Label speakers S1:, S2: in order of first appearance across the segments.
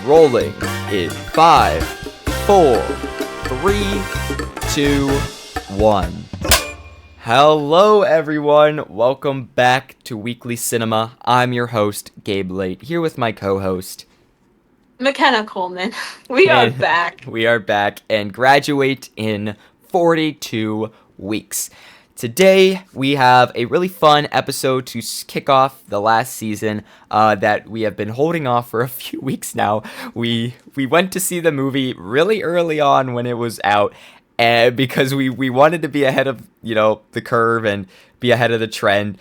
S1: rolling in 5, 4, 3, 2, 1. Hello everyone, welcome back to Weekly Cinema. I'm your host, Gabe Late, here with my co-host,
S2: McKenna Coleman. We are back.
S1: We are back and graduate in 42 weeks. Today, we have a really fun episode to kick off the last season that we have been holding off for a few weeks now. We went to see the movie really early on when it was out, because we wanted to be ahead of, the curve and be ahead of the trend.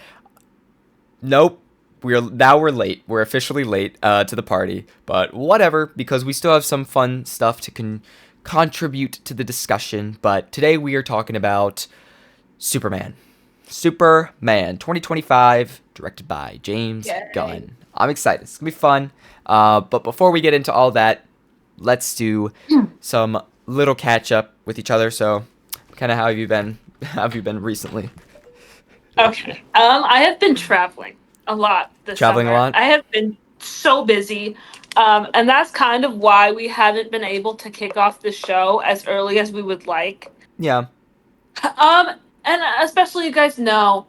S1: Nope. We're late. We're officially late to the party, but whatever, because we still have some fun stuff to contribute to the discussion. But today we are talking about Superman 2025, directed by James Gunn. I'm excited. It's gonna be fun. But before we get into all that, let's do some little catch up with each other. So, kind of how have you been? How have you been recently?
S2: Okay. I have been traveling a lot this
S1: Traveling
S2: summer.
S1: a lot?
S2: I have been so busy. And that's kind of why we haven't been able to kick off the show as early as we would like.
S1: Yeah.
S2: And especially you guys know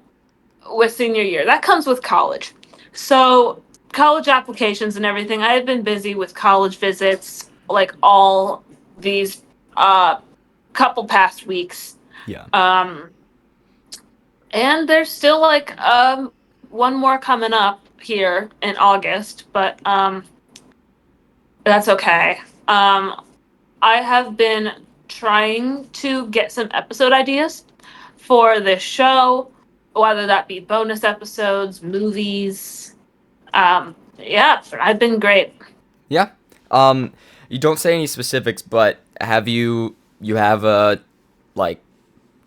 S2: with senior year, that comes with college. So college applications and everything. I have been busy with college visits like all these couple past weeks.
S1: Yeah.
S2: And there's still like one more coming up here in August, but that's okay. I have been trying to get some episode ideas for this show, whether that be bonus episodes, movies. Yeah, I've been great.
S1: Yeah. You don't say any specifics, but have you have a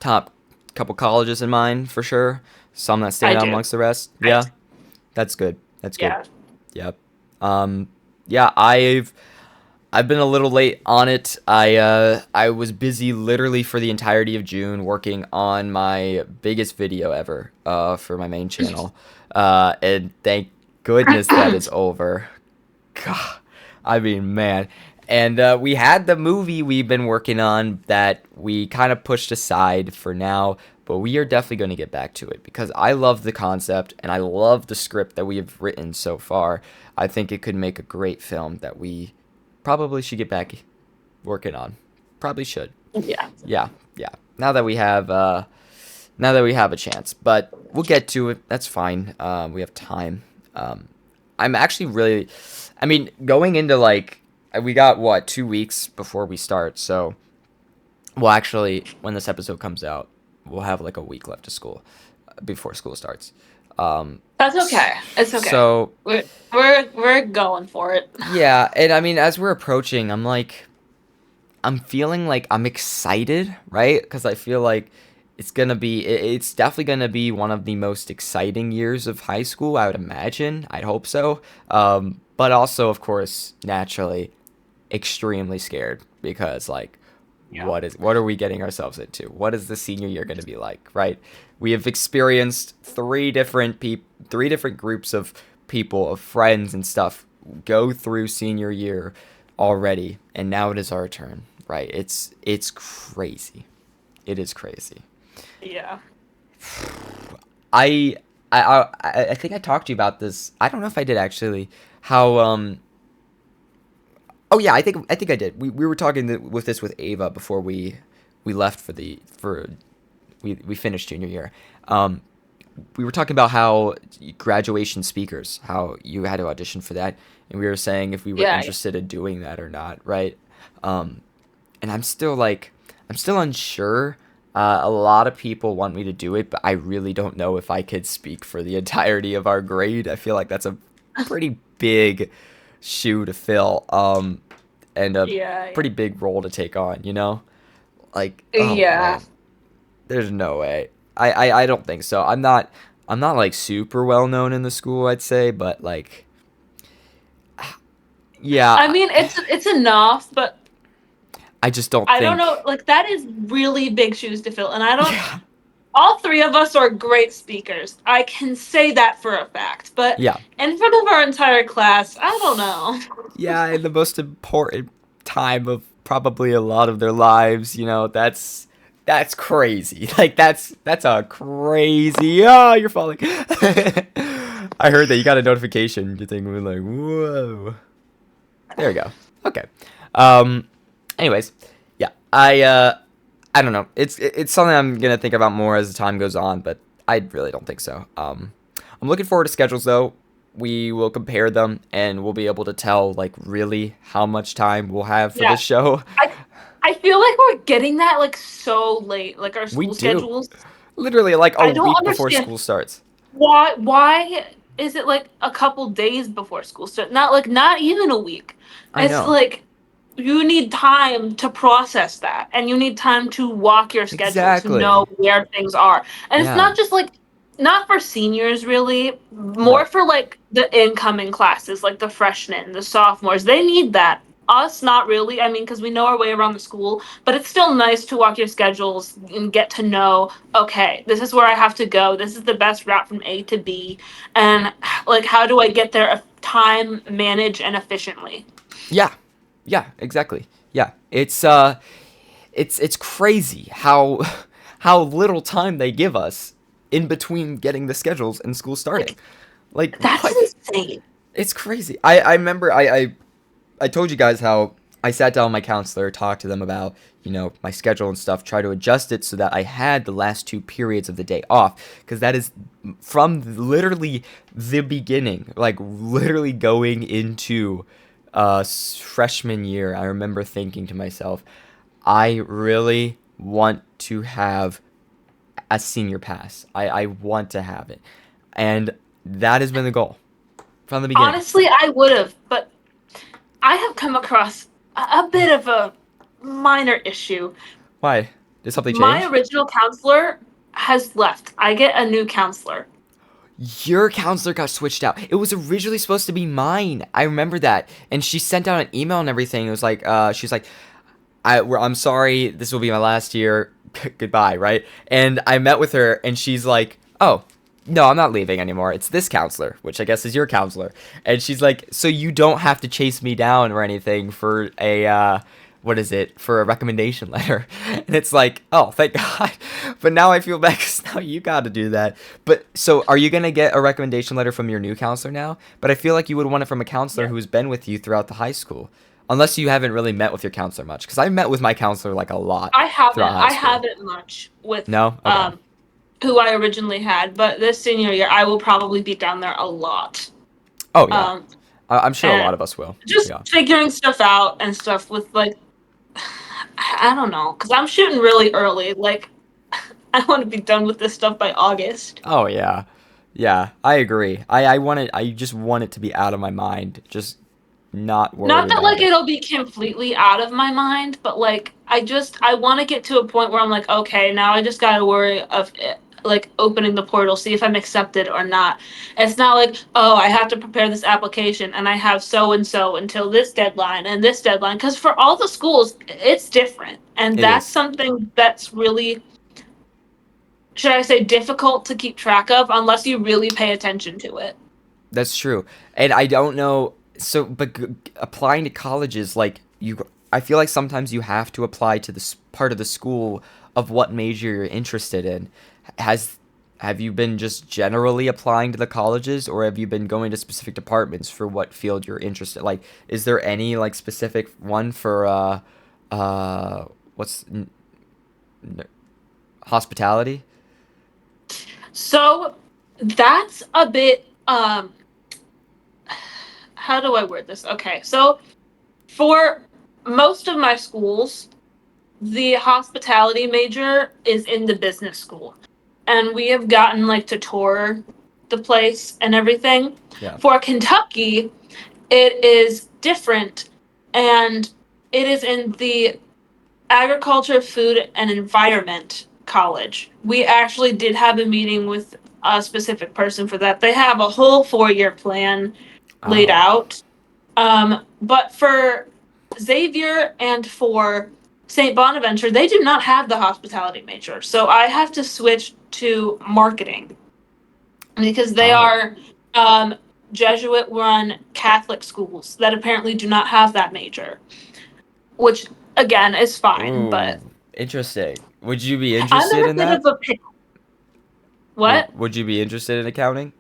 S1: top couple colleges in mind for sure? Some that stand out amongst the rest? Yeah. That's good. That's good.
S2: Yeah.
S1: Yep. Yeah, I've been a little late on it. I was busy literally for the entirety of June working on my biggest video ever for my main channel. And thank goodness that is over. God, I mean, man. And we had the movie we've been working on that we kind of pushed aside for now, but we are definitely going to get back to it because I love the concept and I love the script that we have written so far. I think it could make a great film that we probably should get back working on. Probably should.
S2: Yeah.
S1: Yeah. Now that we have a chance, but we'll get to it. That's fine. We have time. I'm actually really, going into we got 2 weeks before we start. So, well, actually, when this episode comes out, we'll have a week left of school before school starts.
S2: That's okay. It's okay.
S1: So
S2: we're going for it.
S1: Yeah, and as we're approaching, I'm feeling like I'm excited, right? Because I feel like it's definitely gonna be one of the most exciting years of high school, I would imagine. I'd hope so. But also, of course, naturally, extremely scared because what are we getting ourselves into? What is the senior year going to be like, right? We have experienced three different groups of people, of friends and stuff, go through senior year already, and now it is our turn, right? It's crazy. It is crazy.
S2: Yeah.
S1: I think I talked to you about this. I don't know if I did actually. How Oh yeah, I think I did. We were talking with Ava before we left we finished junior year. We were talking about how graduation speakers, how you had to audition for that, and we were saying if we were interested in doing that or not, right? And I'm still unsure. A lot of people want me to do it, but I really don't know if I could speak for the entirety of our grade. I feel like that's a pretty big shoe to fill, and a pretty big role to take on, man, there's no way. I don't think so. I'm not super well known in the school, I'd say, but yeah.
S2: It's enough, but
S1: I just don't
S2: I don't know, that is really big shoes to fill, and I don't all three of us are great speakers. I can say that for a fact. But
S1: Yeah.
S2: in front of our entire class, I don't know.
S1: Yeah, in the most important time of probably a lot of their lives, that's crazy. Like that's a crazy. Oh, you're falling. I heard that you got a notification. You think we're like, whoa. There we go. Okay. Um. Anyways, yeah. I don't know. It's something I'm gonna think about more as the time goes on, but I really don't think so. I'm looking forward to schedules though. We will compare them and we'll be able to tell like really how much time we'll have for
S2: Yeah.
S1: this show.
S2: I I feel like we're getting that like so late, like our
S1: We
S2: school
S1: do.
S2: schedules.
S1: Literally like a
S2: I don't
S1: week before
S2: understand
S1: school starts.
S2: why is it like a couple days before school starts? Not like not even a week.
S1: I
S2: It's
S1: know.
S2: like you need time to process that and you need time to walk your schedule to know
S1: Exactly.
S2: where things are. And it's
S1: Yeah.
S2: not just like not for seniors really, more
S1: Right.
S2: for like the incoming classes, like the freshmen, the sophomores. They need that. Us, not really. I mean, because we know our way around the school, but it's still nice to walk your schedules and get to know, okay, this is where I have to go. This is the best route from A to B. And like, how do I get there time, manage, and efficiently?
S1: Yeah. Yeah, exactly. Yeah. It's crazy how how little time they give us in between getting the schedules and school starting.
S2: Like,
S1: Like
S2: that's
S1: what?
S2: insane.
S1: It's crazy. I remember I told you guys how I sat down with my counselor, talked to them about, my schedule and stuff, try to adjust it so that I had the last two periods of the day off. Because that is from literally the beginning, like literally going into freshman year. I remember thinking to myself, I really want to have a senior pass. I want to have it. And that has been the goal from the beginning.
S2: Honestly, I would have, but I have come across a bit of a minor issue.
S1: Why? Did something
S2: My
S1: change?
S2: original counselor has left. I get a new counselor.
S1: Your counselor got switched out. It was originally supposed to be mine. I remember that. And she sent out an email and everything. It was like, she's like, I'm sorry. This will be my last year. Goodbye, right? And I met with her, and she's like, oh, no, I'm not leaving anymore. It's this counselor, which I guess is your counselor. And she's like, so you don't have to chase me down or anything for what is it, for a recommendation letter. And it's like, oh, thank God. But now I feel bad because now you got to do that. But so are you going to get a recommendation letter from your new counselor now? But I feel like you would want it from a counselor
S2: Yeah.
S1: who's been with you throughout the high school. Unless you haven't really met with your counselor much. Because I met with my counselor like a lot
S2: I
S1: throughout
S2: haven't.
S1: high
S2: I
S1: school.
S2: haven't much with
S1: No? Okay.
S2: who I originally had, but this senior year I will probably be down there a lot.
S1: Oh, yeah.
S2: Um
S1: I'm sure a
S2: and
S1: lot of us will.
S2: just
S1: Yeah.
S2: figuring stuff out and stuff with like I don't know, cuz I'm shooting really early. Like I want to be done with this stuff by August.
S1: Oh, yeah. Yeah, I agree. I just want it to be out of my mind. Just not worry
S2: Not that
S1: about
S2: like
S1: it.
S2: it'll be completely out of my mind, but like I want to get to a point where I'm like, okay, now I just got to worry of it, like opening the portal, see if I'm accepted or not. It's not like, oh, I have to prepare this application and I have so and so until this deadline and this deadline, because for all the schools it's different, and
S1: It
S2: that's
S1: is.
S2: something that's really, should I say, difficult to keep track of unless you really pay attention to it.
S1: That's true. And I don't know. So, but applying to colleges, like I feel like sometimes you have to apply to this part of the school of what major you're interested in. Has have you been just generally applying to the colleges, or have you been going to specific departments for what field you're interested? Like, is there any like specific one for uh, what's n- hospitality?
S2: So that's a bit how do I word this? Okay, so for most of my schools, the hospitality major is in the business school. And we have gotten like to tour the place and everything.
S1: Yeah.
S2: For Kentucky, it is different, and it is in the agriculture, food, and environment college. We actually did have a meeting with a specific person for that. They have a whole 4 year plan laid
S1: Oh.
S2: out. But for Xavier and for St. Bonaventure, they do not have the hospitality major. So I have to switch to marketing because they
S1: Oh.
S2: are Jesuit run Catholic schools that apparently do not have that major, which again is fine, but
S1: Ooh, interesting. Would you be
S2: I'm in
S1: interested
S2: a
S1: in
S2: bit
S1: that?
S2: of a pickle. What?
S1: Would you be interested in accounting?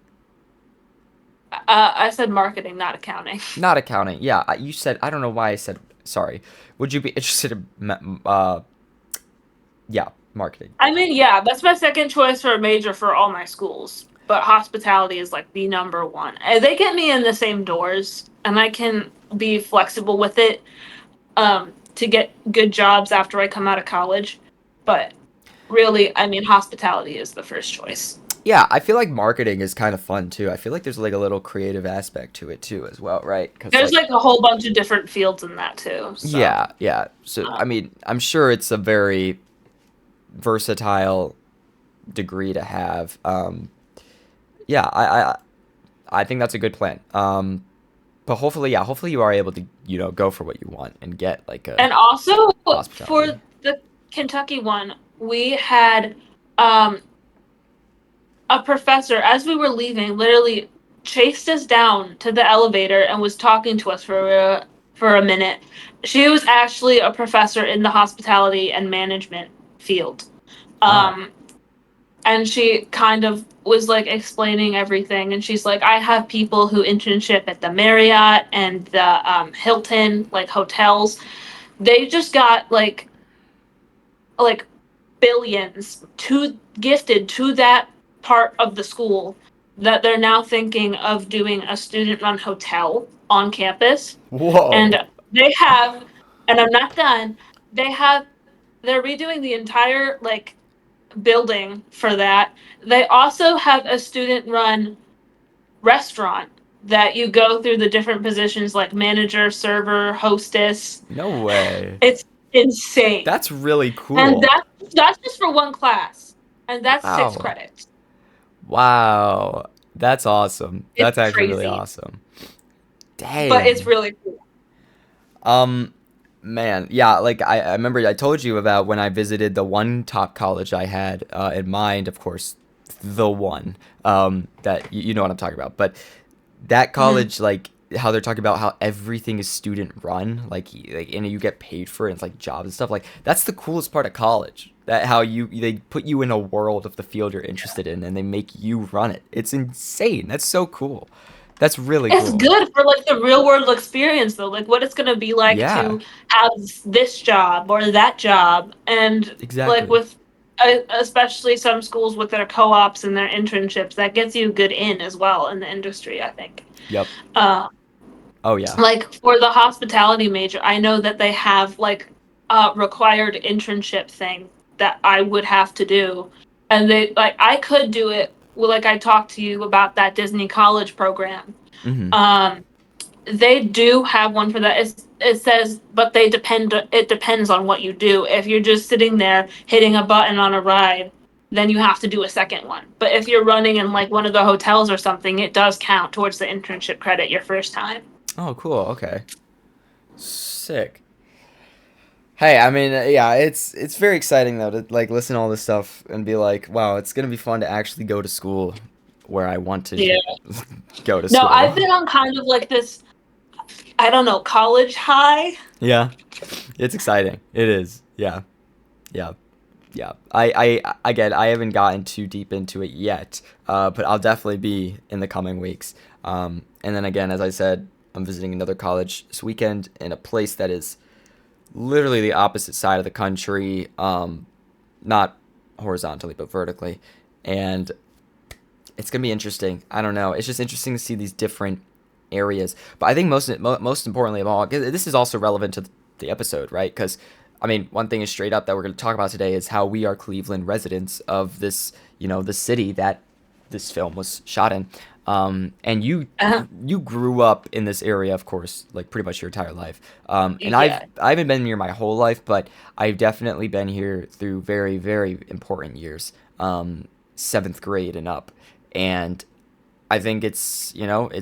S2: I said marketing, not accounting.
S1: Not accounting. Yeah, you said, I don't know why I said sorry. Would you be interested in yeah, marketing?
S2: I mean, yeah, that's my second choice for a major for all my schools, but hospitality is like the number one. They get me in the same doors, and I can be flexible with it to get good jobs after I come out of college. But really, I mean, hospitality is the first choice.
S1: Yeah, I feel like marketing is kind of fun too. I feel like there's like a little creative aspect to it too as well, right? Cuz
S2: There's
S1: like
S2: like a whole bunch of different fields in that too. So,
S1: yeah, yeah. So I
S2: um,
S1: mean, I'm sure it's a very versatile degree to have. Yeah, I think that's a good plan. But hopefully, yeah, hopefully you are able to, go for what you want and get like a
S2: and also for
S1: hospitality.
S2: the Kentucky one, we had um, a professor, as we were leaving, literally chased us down to the elevator and was talking to us for a minute. She was actually a professor in the hospitality and management field.
S1: Oh,
S2: Um, and she kind of was like explaining everything, and she's like, I have people who internship at the Marriott and the Hilton, like hotels. They just got like billions to gifted to that part of the school that they're now thinking of doing a student run hotel on campus. And
S1: whoa.
S2: they have, and I'm not done, they have, they're redoing the entire like building for that. They also have a student run restaurant that you go through the different positions like manager, server, hostess.
S1: No way.
S2: It's insane.
S1: That's really
S2: And
S1: cool.
S2: that's just for one class. And that's six
S1: Wow.
S2: credits.
S1: Wow. That's awesome.
S2: It's
S1: That's actually really
S2: crazy.
S1: awesome.
S2: But it's
S1: Dang.
S2: really cool.
S1: Um, Man, yeah, like I remember I told you about when I visited the one top college I had in mind, of course, the one that you know what I'm talking about. But that
S2: Hmm.
S1: college, like how they're talking about how everything is student run, like and you get paid for it, it's like jobs and stuff. Like that's the coolest part of college. That how they put you in a world of the field you're interested in, and they make you run it. It's insane. That's so cool. That's really
S2: It's
S1: cool.
S2: good for like the real world experience though, like what it's gonna be like
S1: Yeah,
S2: to have this job or that job, and like
S1: exactly.
S2: with especially some schools with their co-ops and their internships, that gets you good in as well in the industry. I think.
S1: Yep.
S2: Uh,
S1: Oh yeah.
S2: like for the hospitality major, I know that they have like a required internship thing that I would have to do. And they like I could do it well, like I talked to you about that Disney college program.
S1: Mm-hmm.
S2: Um they do have one for that. It says, but they depend. It depends on what you do. If you're just sitting there hitting a button on a ride, then you have to do a second one. But if you're running in like one of the hotels or something, it does count towards the internship credit your first time.
S1: Oh, cool. Okay. Sick. Hey, I mean, yeah, it's very exciting though to like listen to all this stuff and be like, wow, it's gonna be fun to actually go to school where I want to
S2: Yeah.
S1: go to
S2: No,
S1: school.
S2: I've been on kind of like this, I don't know, college high.
S1: Yeah, it's exciting. It is. Yeah, yeah, yeah. Again, I haven't gotten too deep into it yet, but I'll definitely be in the coming weeks. And then again, as I said, I'm visiting another college this weekend in a place that is literally the opposite side of the country, not horizontally but vertically, and it's gonna be interesting. I don't know. It's just interesting to see these different areas. But I think most importantly of all, this is also relevant to the episode, right? Because I mean, one thing is straight up that we're going to talk about today is how we are Cleveland residents of this, the city that this film was shot in. And
S2: Uh,
S1: you grew up in this area, of course, like pretty much your entire life. And
S2: yeah.
S1: I haven't been here my whole life, but I've definitely been here through very very important years, seventh grade and up, and I think it's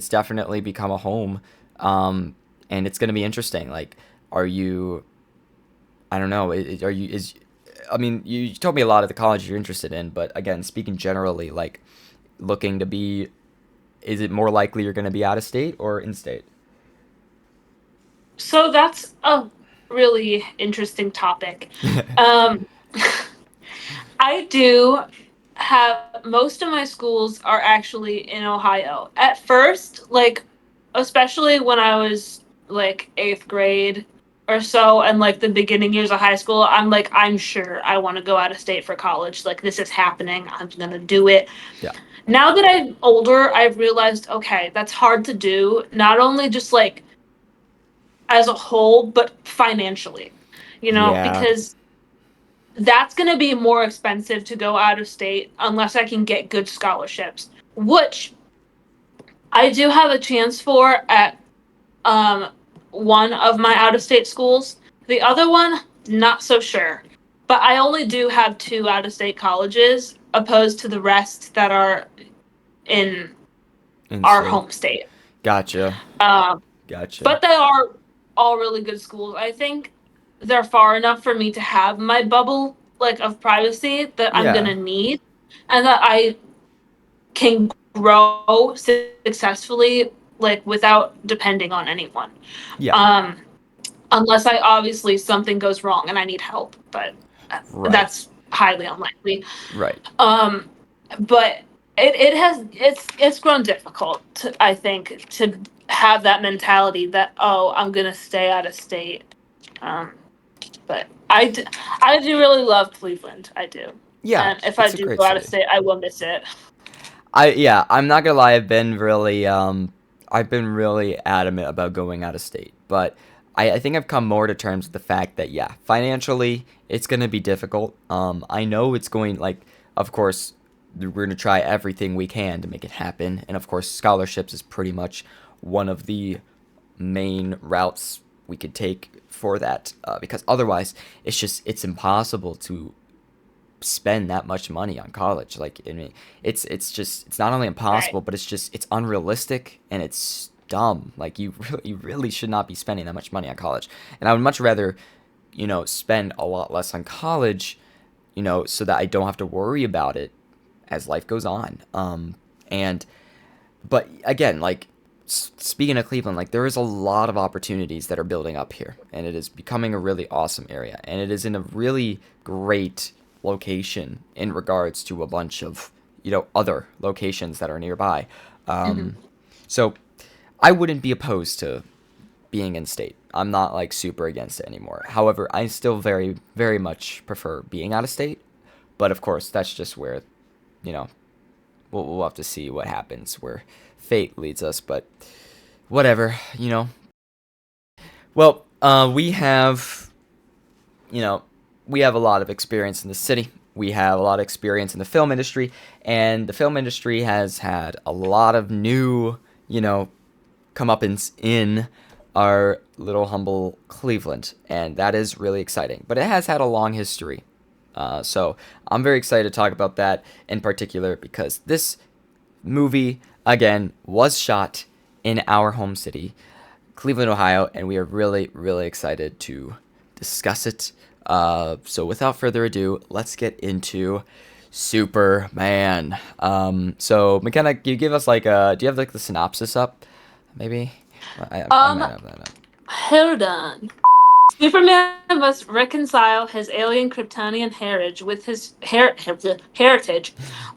S1: definitely become a home, and it's gonna be interesting. Like, are you I don't know. Are you is I mean, you told me a lot of the colleges you're interested in, but again, speaking generally, like looking to be, is it more likely you're going to be out of state or in state?
S2: So that's a really interesting topic. Um, I do have most of my schools are actually in Ohio. At first, like especially when I was like 8th grade or so and like the beginning years of high school, I'm like I'm sure I want to go out of state for college. Like this is happening. I'm going to do it.
S1: Yeah.
S2: Now that I'm older, I've realized okay, that's hard to do. Not only just like as a whole, but financially. You know,
S1: Yeah.
S2: because that's going to be more expensive to go out of state unless I can get good scholarships, which I do have a chance for at um, one of my out of state schools. The other one, not so sure. But I only do have two out of state colleges opposed to the rest that are in
S1: In
S2: our
S1: state.
S2: home state.
S1: Gotcha.
S2: Um,
S1: Gotcha.
S2: but they are all really good schools. I think they're far enough for me to have my bubble like of privacy that I'm
S1: Yeah.
S2: gonna need, and that I can grow successfully like without depending on anyone.
S1: Yeah.
S2: Um, unless I obviously something goes wrong and I need help, but
S1: Right.
S2: that's highly unlikely.
S1: Right.
S2: Um, but it's grown difficult to, I think, to have that mentality that oh I'm gonna stay out of state. Um, but I do really love Cleveland. I do,
S1: Yeah.
S2: and if I
S1: It's a
S2: do
S1: great
S2: go out of
S1: city.
S2: state, I will miss it.
S1: Yeah, I'm not gonna lie, I've been really adamant about going out of state. But I think I've come more to terms with the fact that yeah, financially it's gonna be difficult. I know it's going like of course we're gonna try everything we can to make it happen. And of course scholarships is pretty much one of the main routes we could take for that. Because otherwise it's impossible to spend that much money on college. Like I mean, it's just it's not only
S2: Right.
S1: impossible, but it's unrealistic and it's dumb. Like you really should not be spending that much money on college. And I would much rather, spend a lot less on college, so that I don't have to worry about it as life goes on. And but again, like speaking of Cleveland, like there is a lot of opportunities that are building up here, and it is becoming a really awesome area, and it is in a really great location in regards to a bunch of other locations that are nearby.
S2: Hmm.
S1: So I wouldn't be opposed to being in state. I'm not like super against it anymore. However, I still very very much prefer being out of state. But of course, that's just where you know we'll have to see what happens where fate leads us. But whatever, Well, you know, we have a lot of experience in the city. We have a lot of experience in the film industry, and the film industry has had a lot of new, comeuppance in our little humble Cleveland, and that is really exciting. But it has had a long history. So I'm very excited to talk about that in particular because this movie, again, was shot in our home city, Cleveland, Ohio, and we are really, really excited to discuss it. So without further ado, let's get into Superman. So McKenna, can you give us do you have like the synopsis up? Maybe I
S2: Um,
S1: might have that up.
S2: hold on. Superman must reconcile his alien Kryptonian heritage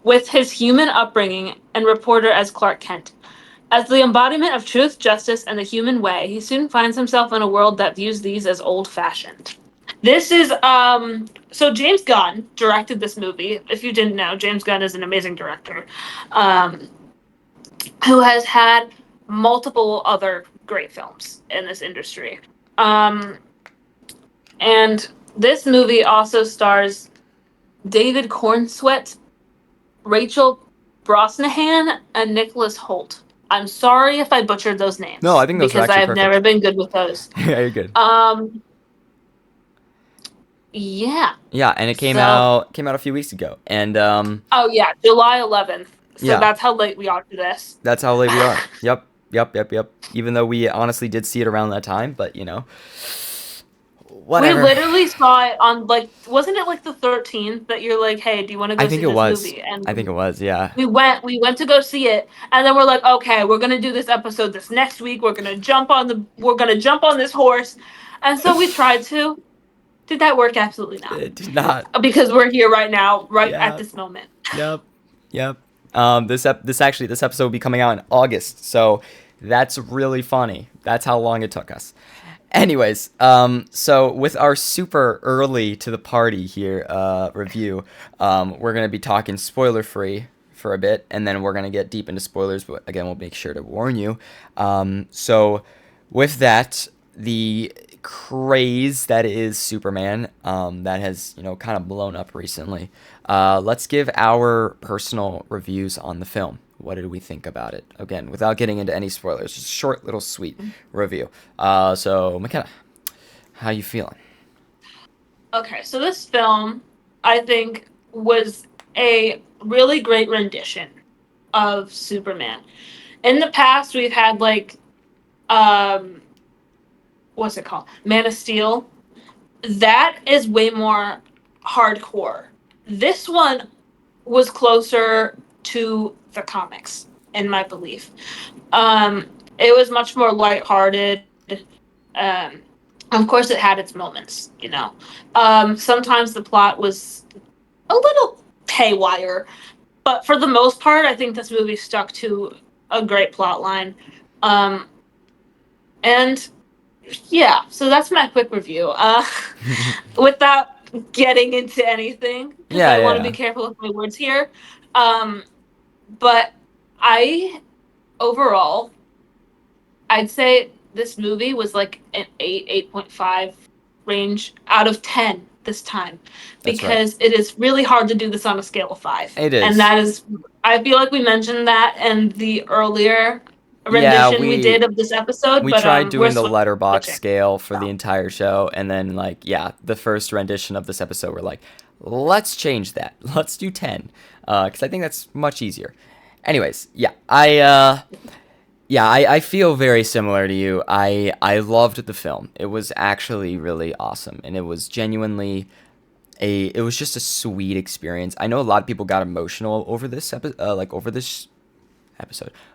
S2: with his human upbringing and reporter as Clark Kent. As the embodiment of truth, justice, and the human way, he soon finds himself in a world that views these as old-fashioned. This is so James Gunn directed this movie. If you didn't know, James Gunn is an amazing director, um, who has had multiple other great films in this industry. Um, and this movie also stars David Cornsweet, Rachel Brosnahan, and Nicholas Holt. I'm sorry if I butchered those
S1: No, I
S2: names
S1: think those are
S2: because I
S1: actually
S2: have never
S1: perfect.
S2: been good with those.
S1: Yeah, you're good.
S2: Um, yeah.
S1: Yeah, and it
S2: So,
S1: came out a few weeks ago, and
S2: oh yeah, July 11th. So
S1: yeah,
S2: that's how late we are to this.
S1: that's how late we are. Yep, yep, yep, yep. Even though we honestly did see it around that time, but
S2: We
S1: Whatever.
S2: literally saw it on like, wasn't it like the 13th that you're like, hey, do you want to
S1: I
S2: go
S1: think
S2: see
S1: it
S2: this
S1: was.
S2: movie? And
S1: I think it was. Yeah.
S2: we went to go see it, and then we're like, okay, we're gonna do this episode this next week. We're gonna jump on this horse, and so we tried to. Did that work? Absolutely not,
S1: It did not.
S2: because we're here right now, right at
S1: Yeah.
S2: this moment.
S1: Yep. Yep. This episode will be coming out in August, so that's really funny. That's how long it took us. Anyways, so with our super early to the party here review, we're gonna be talking spoiler free for a bit, and then we're gonna get deep into spoilers. But again, we'll make sure to warn you. So with that, the craze that is Superman, that has kind of blown up recently. Let's give our personal reviews on the film. What did we think about it? Again, without getting into any spoilers, just a short, little, sweet review. So McKenna, how you feeling?
S2: Okay, so this film, I think, was a really great rendition of Superman. In the past, we've had like, um, what's it called? Man of Steel. That is way more hardcore. This one was closer to the comics, in my belief. Um, it was much more lighthearted. Um, of course, it had its moments, you know. Sometimes the plot was a little haywire, but for the most part, I think this movie stuck to a great plot line. Um, and yeah, so that's my quick review. Without getting into anything, because
S1: Yeah,
S2: I want to
S1: yeah,
S2: be careful with my words here. Um, but I overall, I'd say this movie was like an 8.5 range out of 10 this time,
S1: that's right.
S2: because it is really hard to do this on a scale of 5.
S1: It
S2: And
S1: is.
S2: that is, I feel like we mentioned that in the earlier
S1: Yeah,
S2: rendition we did of this episode,
S1: we
S2: but
S1: tried
S2: we're
S1: doing the letterbox
S2: switching.
S1: scale for the
S2: So,
S1: entire show, and then like yeah, the first rendition of this episode, we're like, let's change that. Let's do 10, because I think that's much easier. Anyways, I feel very similar to you. I loved the film. It was actually really awesome, and it was genuinely it was just a sweet experience. I know a lot of people got emotional over this episode,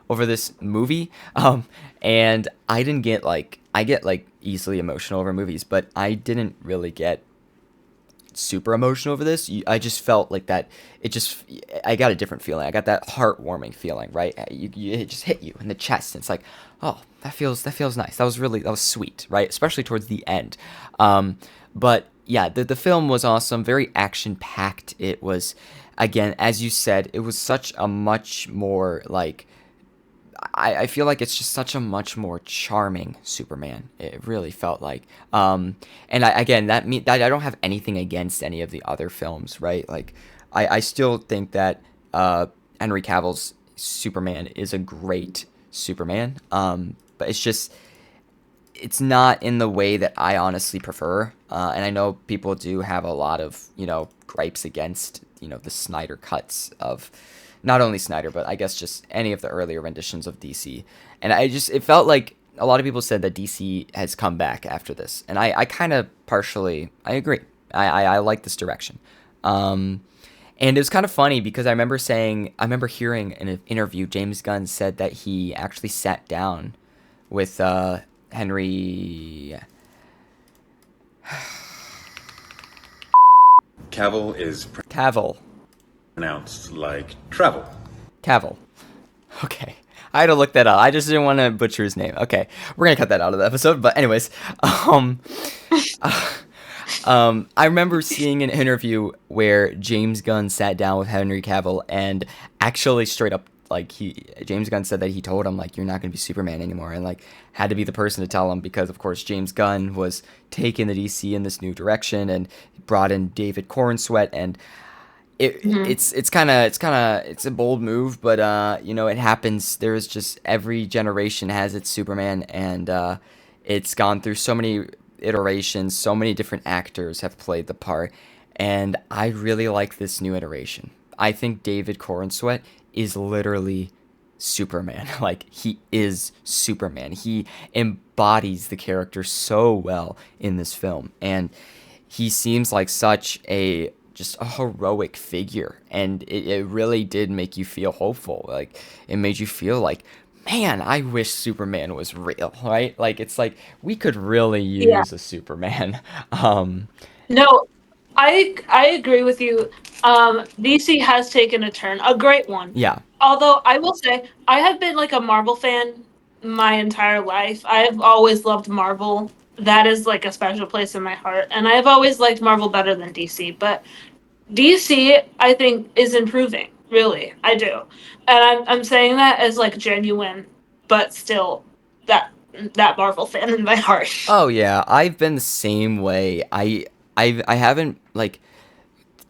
S1: over this movie. And I didn't get like I get like easily emotional over movies, but I didn't really get super emotional over this. I just felt like that. I got a different feeling. I got that heartwarming feeling, right? It just hit you in the chest. And it's like, oh, that feels nice. That was sweet, right? Especially towards the end. But yeah, the film was awesome, very action packed. It was, again, as you said, it was such a much more like I feel like it's just such a much more charming Superman. It really felt like. And again, that I don't have anything against any of the other films, right? Like, I still think that Henry Cavill's Superman is a great Superman. But it's not in the way that I honestly prefer. And I know people do have a lot of gripes against the Snyder cuts of not only Snyder, but I guess just any of the earlier renditions of DC. And it felt like a lot of people said that DC has come back after this, and I kind of partially I agree. I like this direction. And it was kind of funny because I remember hearing in an interview, James Gunn said that he actually sat down with Henry
S3: Cavill is
S1: Cavill.
S3: pronounced like travel.
S1: Cavill. Okay. I had to look that up. I just didn't want to butcher his name. Okay. We're going to cut that out of the episode. But anyways, um, I remember seeing an interview where James Gunn sat down with Henry Cavill and actually straight up, like, James Gunn said that he told him, like, you're not going to be Superman anymore, and like had to be the person to tell him because of course James Gunn was taking the DC in this new direction and brought in David Cornsweet. And
S2: mhm.
S1: it's a bold move, but it happens. There's just every generation has its Superman, and it's gone through so many iterations. So many different actors have played the part, and I really like this new iteration. I think David Cornsweet is literally Superman. Like, he is Superman. He embodies the character so well in this film, and he seems like such a just a heroic figure, and it really did make you feel hopeful. Like, it made you feel like, man, I wish Superman was real, right? Like, it's like we could really
S2: Yeah.
S1: use a Superman. um
S2: No, I agree with you. DC has taken a turn, a great one.
S1: yeah.
S2: Although I will say, I have been like a Marvel fan my entire life. I've always loved Marvel. That is like a special place in my heart, and I've always liked Marvel better than DC. But DC, I think, is improving. Really, I do, and I'm saying that as like genuine, but still that that Marvel fan in my heart.
S1: Oh yeah, I've been the same way. I haven't like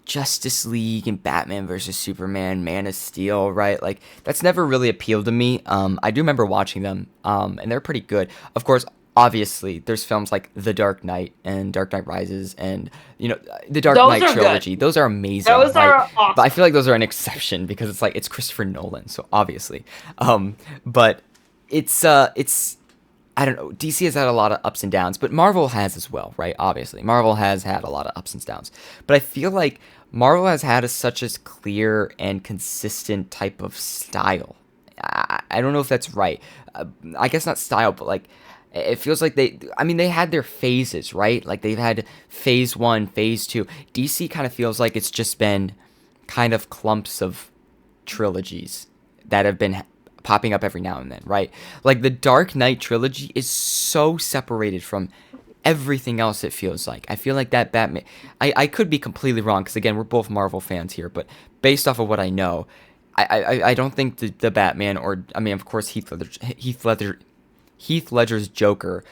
S1: Justice League and Batman versus Superman, Man of Steel, right? Like, that's never really appealed to me. I do remember watching them, and they're pretty good. Of course, obviously, there's films like The Dark Knight and Dark Knight Rises, and the Dark
S2: Those
S1: Knight
S2: are good.
S1: trilogy. Those are amazing,
S2: Those
S1: right?
S2: are
S1: But I
S2: awesome.
S1: feel like those are an exception because it's like it's Christopher Nolan, so obviously. But it's I don't know. DC has had a lot of ups and downs, but Marvel has as well, right? Obviously, Marvel has had a lot of ups and downs. But I feel like Marvel has had such a clear and consistent type of style. I don't know if that's right. I guess not style, but like it feels like I mean, they had their phases, right? Like, they've had phase one, phase two. DC kind of feels like it's just been kind of clumps of trilogies that have been popping up every now and then, right? Like, the Dark Knight trilogy is so separated from everything else, it feels like. I feel like that Batman. I could be completely wrong because, again, we're both Marvel fans here, but based off of what I know, I don't think the Batman, or, I mean, of course, Heath Ledger's Joker,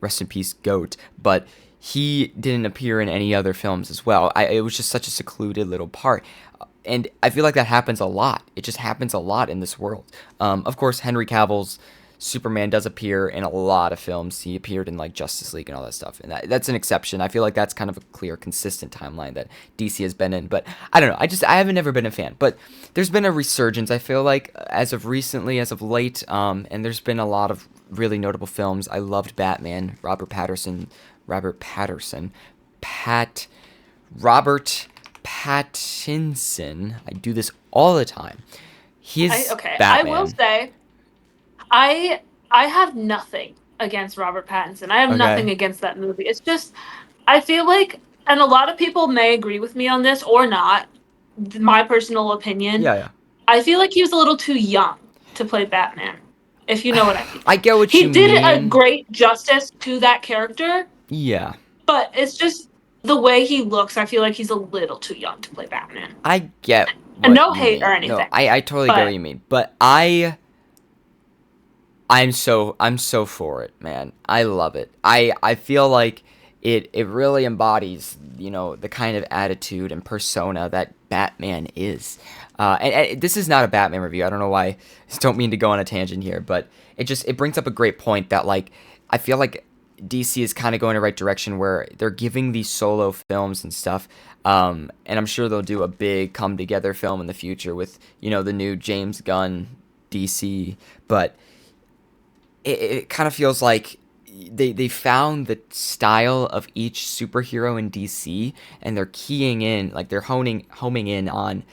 S1: rest in peace, GOAT, but he didn't appear in any other films as well. It was just such a secluded little part. And I feel like that happens a lot. It just happens a lot in this world. Of course, Henry Cavill's Superman does appear in a lot of films. He appeared in like Justice League and all that stuff, and that's an exception. I feel like that's kind of a clear, consistent timeline that DC has been in. But I don't know. I haven't never been a fan. But there's been a resurgence. I feel like as of recently, as of late, and there's been a lot of really notable films. I loved Batman. Robert Pattinson. I do this all the time. His
S2: Okay, I will
S1: Batman.
S2: say, I have nothing against Robert Pattinson. I have
S1: Okay.
S2: nothing against that movie. It's just I feel like, and a lot of people may agree with me on this or not. My personal opinion,
S1: Yeah,
S2: I feel like he was a little too young to play Batman. If you know what I
S1: yeah.
S2: mean.
S1: I get what
S2: He
S1: you
S2: did a
S1: mean.
S2: great justice to that character,
S1: Yeah.
S2: but it's just the way he looks. I feel like he's a little too young to play Batman.
S1: I get
S2: And
S1: what
S2: no
S1: you
S2: hate or
S1: mean. No,
S2: anything,
S1: I totally get what
S2: but
S1: you mean. But I'm so for it, man. I love it. I feel like it really embodies, the kind of attitude and persona that Batman is. And this is not a Batman review. I don't know why. I just don't mean to go on a tangent here, but it brings up a great point that, like, I feel like DC is kind of going in the right direction where they're giving these solo films and stuff. And I'm sure they'll do a big come together film in the future with, the new James Gunn DC. But it kind of feels like they found the style of each superhero in DC, and they're keying in, like, they're homing in on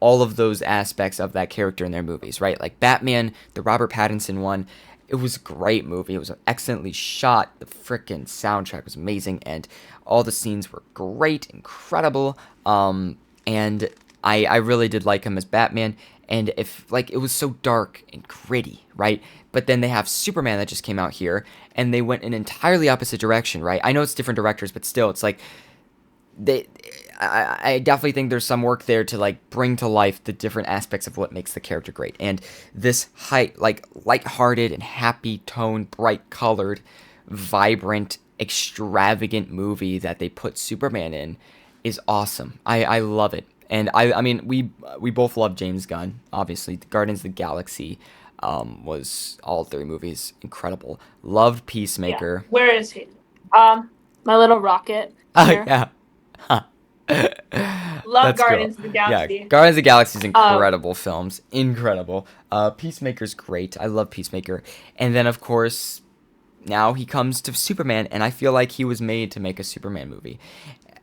S1: all of those aspects of that character in their movies, right? Like Batman, the Robert Pattinson one, it was a great movie. It was excellently shot. The freaking soundtrack was amazing, and all the scenes were great, incredible. And I really did like him as Batman. And if, like, it was so dark and gritty, right? But then they have Superman that just came out here, and they went an entirely opposite direction, right? I know it's different directors, but still, it's like they I definitely think there's some work there to, like, bring to life the different aspects of what makes the character great. And this light-hearted and happy toned, bright colored, vibrant, extravagant movie that they put Superman in is awesome. I love it. And I mean, we both love James Gunn. Obviously, Guardians of the Galaxy was all three movies incredible. Loved
S2: yeah.
S1: Peacemaker.
S2: Where is he? My little rocket
S1: Oh
S2: here.
S1: yeah.
S2: Love
S1: That's cool.
S2: Guardians of the
S1: Yeah,
S2: Galaxy.
S1: Guardians of the Galaxy is
S2: Um,
S1: incredible films. Incredible. Peacemaker's great. I love Peacemaker. And then, of course, now he comes to Superman, and I feel like he was made to make a Superman movie.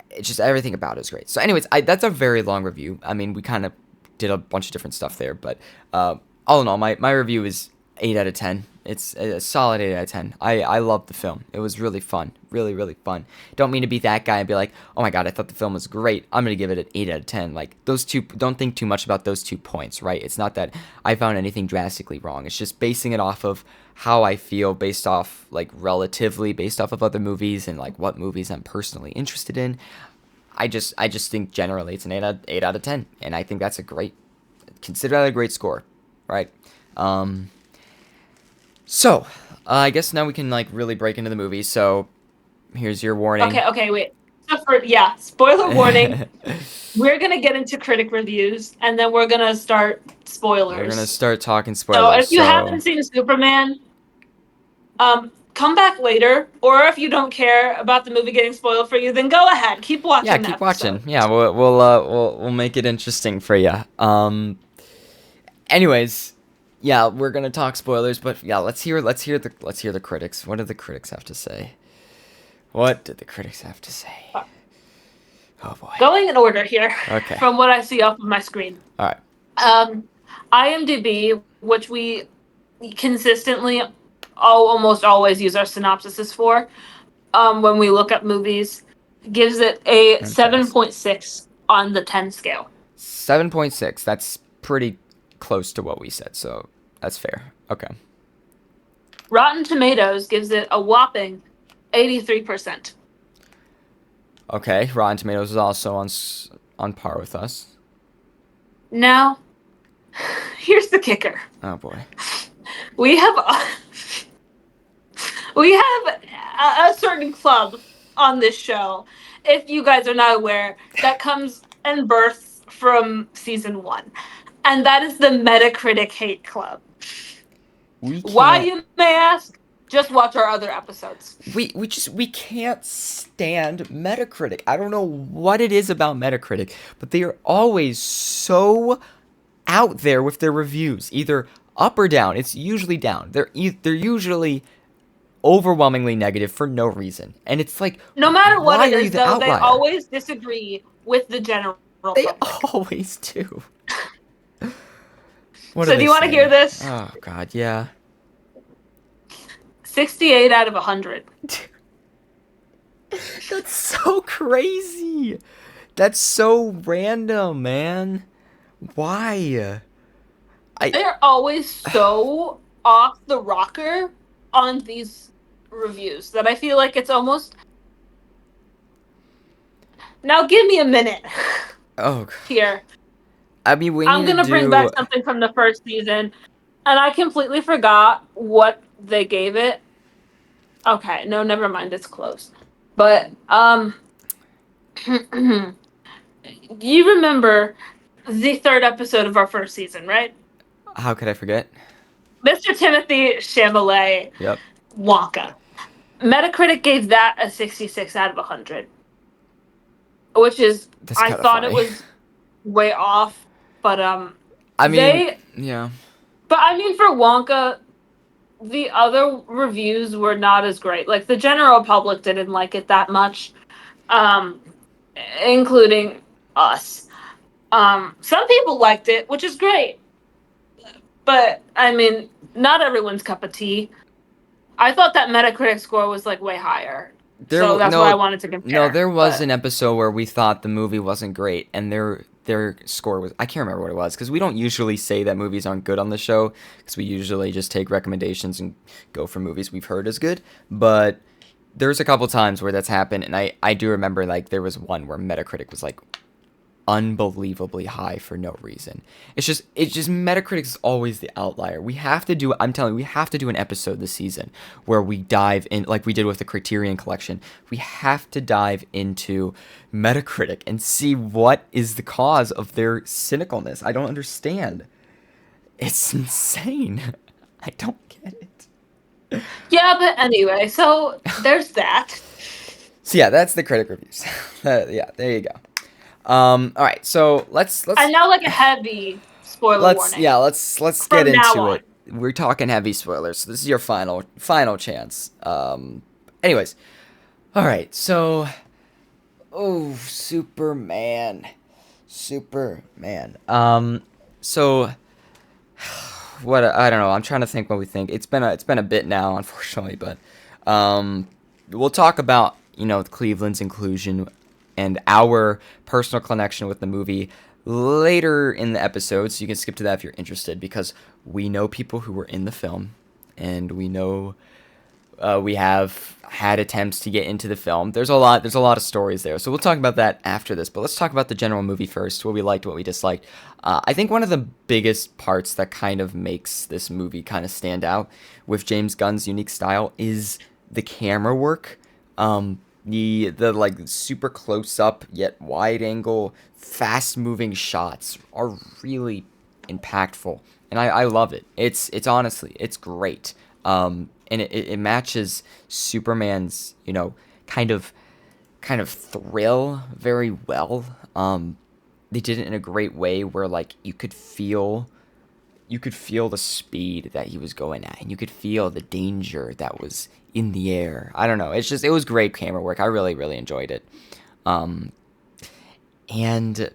S1: It's just everything about it is great. So, anyways, that's a very long review. I mean, we kind of did a bunch of different stuff there, but all in all, my review is 8 out of 10. It's a solid 8 out of 10. I love the film. It was really fun. Really, really fun. Don't mean to be that guy and be like, oh my god, I thought the film was great. I'm going to give it an 8 out of 10. Like, those two, don't think too much about those 2 points, right? It's not that I found anything drastically wrong. It's just basing it off of how I feel based off, like, relatively based off of other movies and, like, what movies I'm personally interested in. I just think generally it's an 8 out of 10. And I think that's consider that a great score, right? So, I guess now we can, like, really break into the movie. So, here's your warning.
S2: okay, wait. So spoiler warning. We're gonna get into critic reviews, and then we're gonna start spoilers.
S1: We're gonna start talking
S2: So
S1: spoilers.
S2: if you haven't seen Superman, come back later. Or if you don't care about the movie getting spoiled for you, then go ahead, keep watching.
S1: Yeah,
S2: the
S1: keep
S2: episode.
S1: watching. Yeah, we'll make it interesting for you. Anyways, yeah, we're gonna talk spoilers, but yeah, let's hear the critics. What do the critics have to say? What did the critics have to say? Oh boy.
S2: Going in order here.
S1: Okay.
S2: From what I see off of my screen.
S1: All right.
S2: IMDb, which we consistently almost always use our synopsises for, when we look at movies, gives it a 7.6 on the 10 scale.
S1: 7.6. That's pretty close to what we said, so that's fair. Okay.
S2: Rotten Tomatoes gives it a whopping 83%.
S1: Okay, Rotten Tomatoes is also on par with us.
S2: Now, here's the kicker.
S1: Oh boy.
S2: We have a certain club on this show, if you guys are not aware, that comes and births from season 1. And that is the Metacritic Hate Club. Why, you may ask? Just watch our other episodes.
S1: We can't stand Metacritic. I don't know what it is about Metacritic, but they are always so out there with their reviews, either up or down. It's usually down. They're usually overwhelmingly negative for no reason, and it's like,
S2: no matter what it is,
S1: the
S2: though,
S1: outlier?
S2: they always disagree with the general
S1: They
S2: public.
S1: always do.
S2: So do you want to hear this?
S1: Oh god, yeah.
S2: 68 out of 100.
S1: That's so crazy. That's so random, man. Why?
S2: They're always so off the rocker on these reviews that I feel like it's almost... Now give me a minute.
S1: Oh.
S2: Here.
S1: I mean,
S2: I'm going to bring back something from the first season, and I completely forgot what they gave it. Okay, no, never mind. It's closed. But, you remember the 3rd episode of our first season, right?
S1: How could I forget?
S2: Mr. Timothy Chalamet.
S1: Yep.
S2: Wonka. Metacritic gave that a 66 out of 100. Which is, I thought it was way off, but,
S1: I mean, yeah.
S2: But, I mean, for Wonka, the other reviews were not as great. Like, the general public didn't like it that much, including us. Some people liked it, which is great. But, I mean, not everyone's cup of tea. I thought that Metacritic score was, like, way higher. So that's why I wanted to compare.
S1: No, there was an episode where we thought the movie wasn't great, and their score was... I can't remember what it was, because we don't usually say that movies aren't good on the show, because we usually just take recommendations and go for movies we've heard is good. But there's a couple times where that's happened, and I do remember, like, there was one where Metacritic was, like, unbelievably high for no reason. It's just Metacritic is always the outlier. I'm telling you, we have to do an episode this season where we dive in, like we did with the Criterion Collection. We have to dive into Metacritic and see what is the cause of their cynicalness. I don't understand. It's insane. I don't get it.
S2: Yeah, but anyway, so there's that.
S1: So yeah, that's the critic reviews. Yeah, there you go. All right, so
S2: I know, like a heavy spoiler warning
S1: let's get
S2: from now
S1: into
S2: on.
S1: it. We're talking heavy spoilers, so this is your final chance. Anyways, all right, so Superman, Superman. So what I don't know. I'm trying to think what we think. It's been a bit now, unfortunately, but um, we'll talk about Cleveland's inclusion and our personal connection with the movie later in the episode. So you can skip to that if you're interested, because we know people who were in the film, and we know we have had attempts to get into the film. There's a lot of stories there. So we'll talk about that after this. But let's talk about the general movie first. What we liked, what we disliked. I think one of the biggest parts that kind of makes this movie kind of stand out with James Gunn's unique style is the camera work. The like super close up yet wide angle, fast moving shots are really impactful, and I love it. It's honestly it's great. And it matches Superman's kind of thrill very well. They did it in a great way where like you could feel the speed that he was going at, and you could feel the danger that was in the air. I don't know. It was great camera work. I really really enjoyed it. Um, and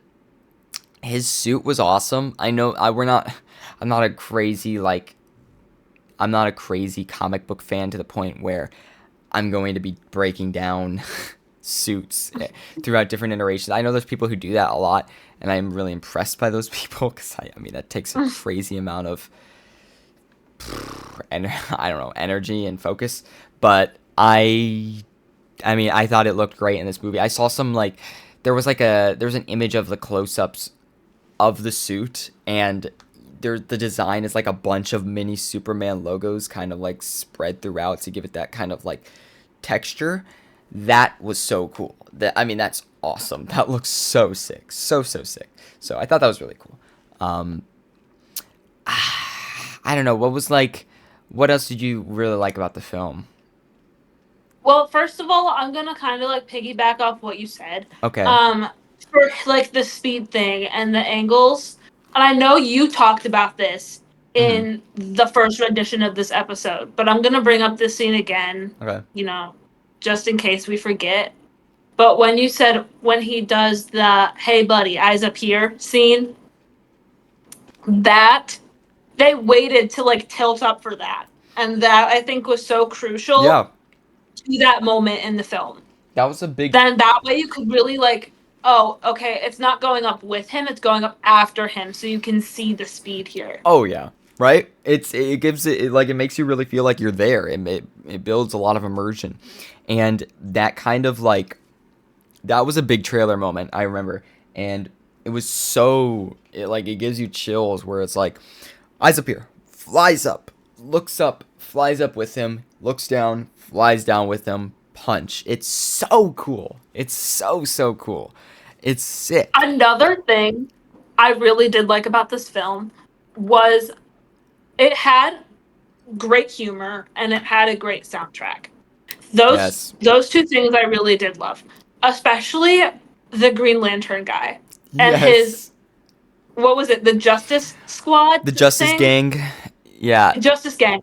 S1: his suit was awesome. I know I we're not. I'm not a crazy like I'm not a crazy comic book fan to the point where I'm going to be breaking down suits throughout different iterations. I know there's people who do that a lot, and I'm really impressed by those people because I mean that takes a crazy amount of and I don't know energy and focus. But I mean I thought it looked great in this movie. I saw some like there was an image of the close-ups of the suit, and the design is like a bunch of mini Superman logos kind of like spread throughout to give it that kind of like texture. That was so cool. That's awesome. That looks so sick. So sick. So I thought that was really cool. Um I don't know, what else did you really like about the film?
S2: Well, first of all, I'm gonna kind of like piggyback off what you said.
S1: Okay.
S2: Um, for like the speed thing and the angles, and I know you talked about this
S1: Mhm.
S2: in the first rendition of this episode, but I'm gonna bring up this scene again,
S1: Okay.
S2: you know, just in case we forget. But when you said when he does the "Hey buddy, eyes up here" scene, that they waited to like tilt up for that, and that I think was so crucial
S1: Yeah.
S2: to that moment in the film.
S1: That was a big
S2: Then that way you could really like, oh, okay, it's not going up with him, it's going up after him, so you can see the speed here.
S1: Oh yeah, right. It gives like it makes you really feel like you're there. It builds a lot of immersion, and that kind of like that was a big trailer moment I remember, and it was it gives you chills where it's like eyes up here, flies up, looks up, flies up with him, looks down, flies down with him, punch. It's so cool. It's so cool. It's sick.
S2: Another thing I really did like about this film was it had great humor and it had a great soundtrack. Those
S1: Yes.
S2: those two things I really did love. Especially the Green Lantern guy and his
S1: Yes.
S2: what was it, the Justice Squad
S1: The Justice
S2: thing?
S1: Gang. Yeah.
S2: Justice Gang.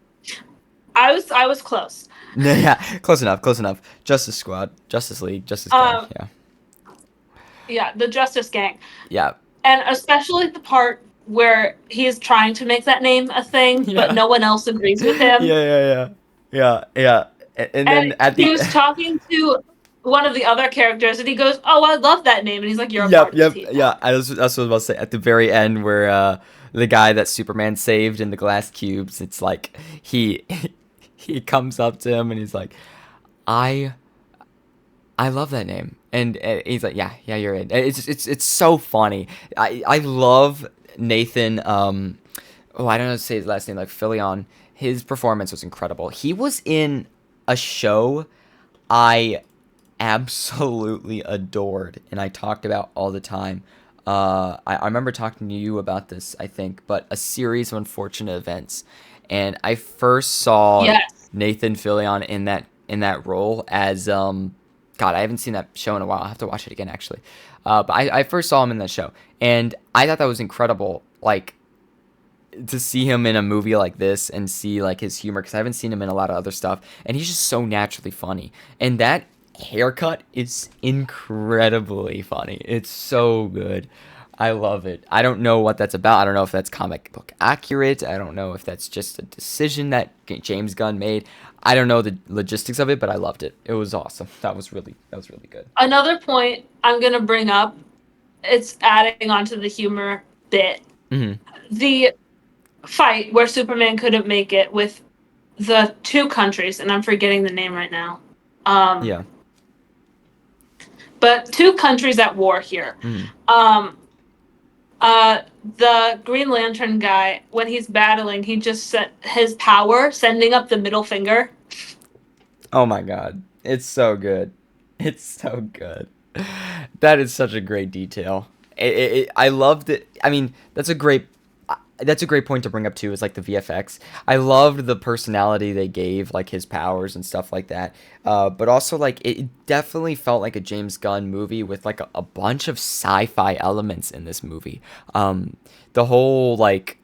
S2: I was close.
S1: Yeah, close enough, close enough. Justice Squad, Justice League, Justice Gang.
S2: Um
S1: Yeah,
S2: yeah, the Justice Gang.
S1: yeah,
S2: And especially the part where he's trying to make that name a thing, but
S1: yeah,
S2: no one else agrees with
S1: yeah,
S2: him.
S1: yeah, yeah. And
S2: And
S1: then at
S2: he
S1: the
S2: was talking to one of the other characters, and he goes, "Oh, I love that name." And he's like, "You're a part of the team now."
S1: yeah. That's what I was about to say. At the very end, where the guy that Superman saved in the glass cubes, it's like he he comes up to him and he's like, I I love that name. And he's like, yeah, yeah, you're in. It's so funny. I love Nathan. I don't know how to say his last name, like Fillion. His performance was incredible. He was in a show I absolutely adored, and I talked about all the time. I remember talking to you about this, I think, but a series of unfortunate events, and I first saw
S2: Yes.
S1: Nathan Fillion in that role as God, I haven't seen that show in a while. I'll have to watch it again, actually. But I first saw him in that show, and I thought that was incredible. Like, to see him in a movie like this and see like his humor, because I haven't seen him in a lot of other stuff, and he's just so naturally funny. And that haircut is incredibly funny. It's so good. I love it. I don't know what that's about. I don't know if that's comic book accurate. I don't know if that's just a decision that James Gunn made. I don't know the logistics of it, but I loved it. It was awesome. That was really good.
S2: Another point I'm gonna bring up, it's adding onto the humor bit.
S1: Hmm.
S2: The fight where Superman couldn't make it with the two countries, and I'm forgetting the name right now. Um,
S1: Yeah.
S2: but two countries at war here.
S1: Hmm.
S2: Um, the Green Lantern guy, when he's battling, he just set his power sending up the middle finger.
S1: Oh my God. It's so good. It's so good. That is such a great detail. I loved it. I mean, that's a great point to bring up too. Is like the VFX. I loved the personality they gave, like his powers and stuff like that. But also like it definitely felt like a James Gunn movie with like a bunch of sci-fi elements in this movie. The whole like,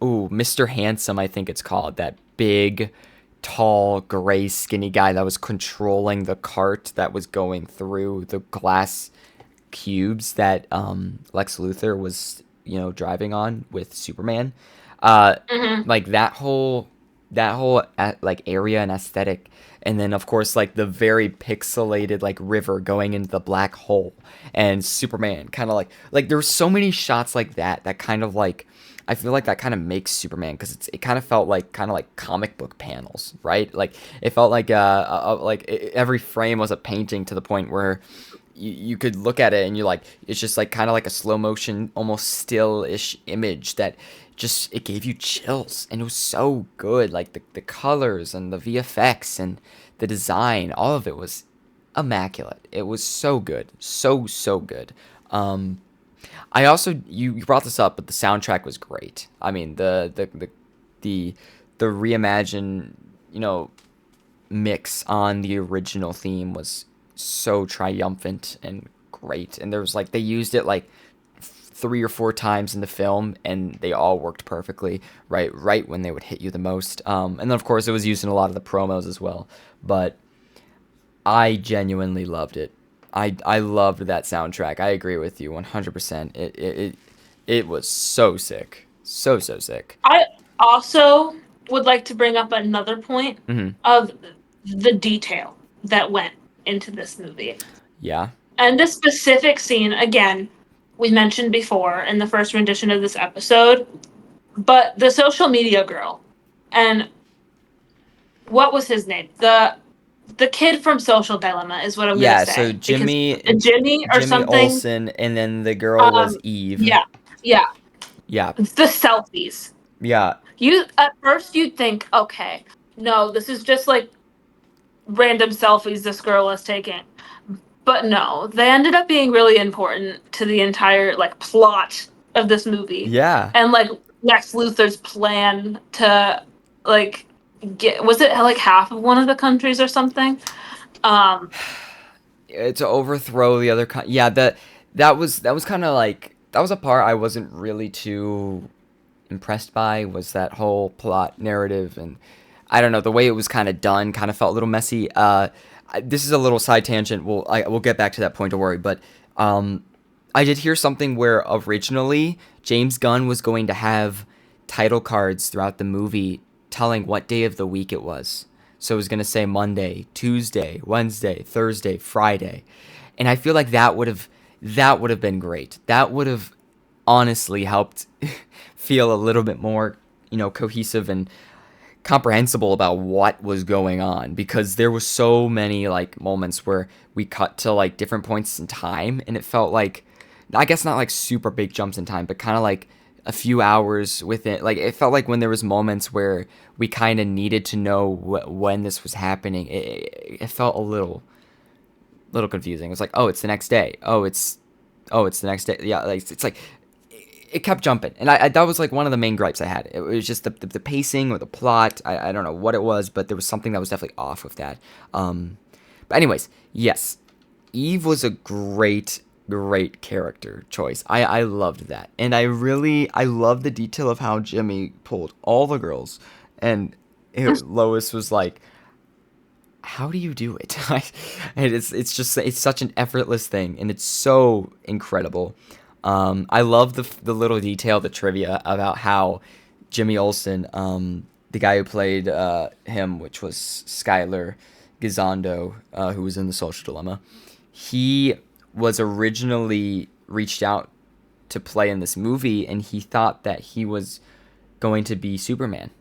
S1: ooh, Mr. Handsome, I think it's called, that big, tall, gray, skinny guy that was controlling the cart that was going through the glass cubes that Lex Luthor was, driving on with Superman. Uh,
S2: Hmm.
S1: like that whole like area and aesthetic, and then of course like the very pixelated like river going into the black hole, and Superman kind of like there were so many shots like that that kind of like I feel like that kind of makes Superman, because it kind of felt like comic book panels, right? Like it felt like every frame was a painting, to the point where you could look at it and you're like, it's just like kind of like a slow motion, almost still-ish image that just, it gave you chills, and it was so good. Like the colors and the VFX and the design, all of it was immaculate. It was so good, so good. um I also, you brought this up, but the soundtrack was great. I mean, the the reimagined, you know mix on the original theme was so triumphant and great. And there was like, they used it like 3 or 4 times in the film, and they all worked perfectly, right when they would hit you the most. And then of course it was used in a lot of the promos as well. But I genuinely loved it. I loved that soundtrack. I agree with you 100%. It was so sick. So sick.
S2: I also would like to bring up another point
S1: Hmm.
S2: of the detail that went into this movie.
S1: Yeah.
S2: And this specific scene, again, we mentioned before in the first rendition of this episode, but the social media girl, and what was his name? The kid from Social Dilemma is what I'm gonna
S1: Yeah, so
S2: say, because
S1: Jimmy
S2: Jimmy or
S1: Jimmy
S2: something.
S1: Olsen, and then the girl was
S2: Um,
S1: Eve.
S2: yeah, yeah,
S1: Yeah.
S2: the selfies.
S1: Yeah.
S2: You at first you'd think, okay, no, this is just like random selfies this girl is taking. But no, they ended up being really important to the entire like plot of this movie.
S1: Yeah.
S2: And like Lex Luthor's plan to like get, was it like half of one of the countries or something? Um
S1: To overthrow the other yeah, that was kind of like, that was a part I wasn't really too impressed by, was that whole plot narrative. And I don't know, the way it was kind of done kind of felt a little messy. This is a little side tangent. We'll get back to that point, don't worry. But um, I did hear something where originally James Gunn was going to have title cards throughout the movie telling what day of the week it was. So it was going to say Monday, Tuesday, Wednesday, Thursday, Friday. And I feel like that would have been great. That would have honestly helped feel a little bit more, cohesive and comprehensible about what was going on, because there was so many like moments where we cut to like different points in time, and it felt like, I guess not like super big jumps in time, but kind of like a few hours within. Like it felt like when there was moments where we kind of needed to know when this was happening, it felt a little confusing. It was like, oh, it's the next day. Oh, it's the next day. Yeah, like it's like it kept jumping, and that was like one of the main gripes I had. It was just the pacing or the plot. I don't know what it was, but there was something that was definitely off with that. But anyways, yes, Eve was a great character choice. I loved that, and I love the detail of how Jimmy pulled all the girls, and Lois was like, how do you do it? And it's just it's such an effortless thing, and it's so incredible. I love the little detail, the trivia about how Jimmy Olsen, the guy who played him, which was Skylar Gisondo, who was in The Social Dilemma, he was originally reached out to play in this movie, and he thought that he was going to be Superman.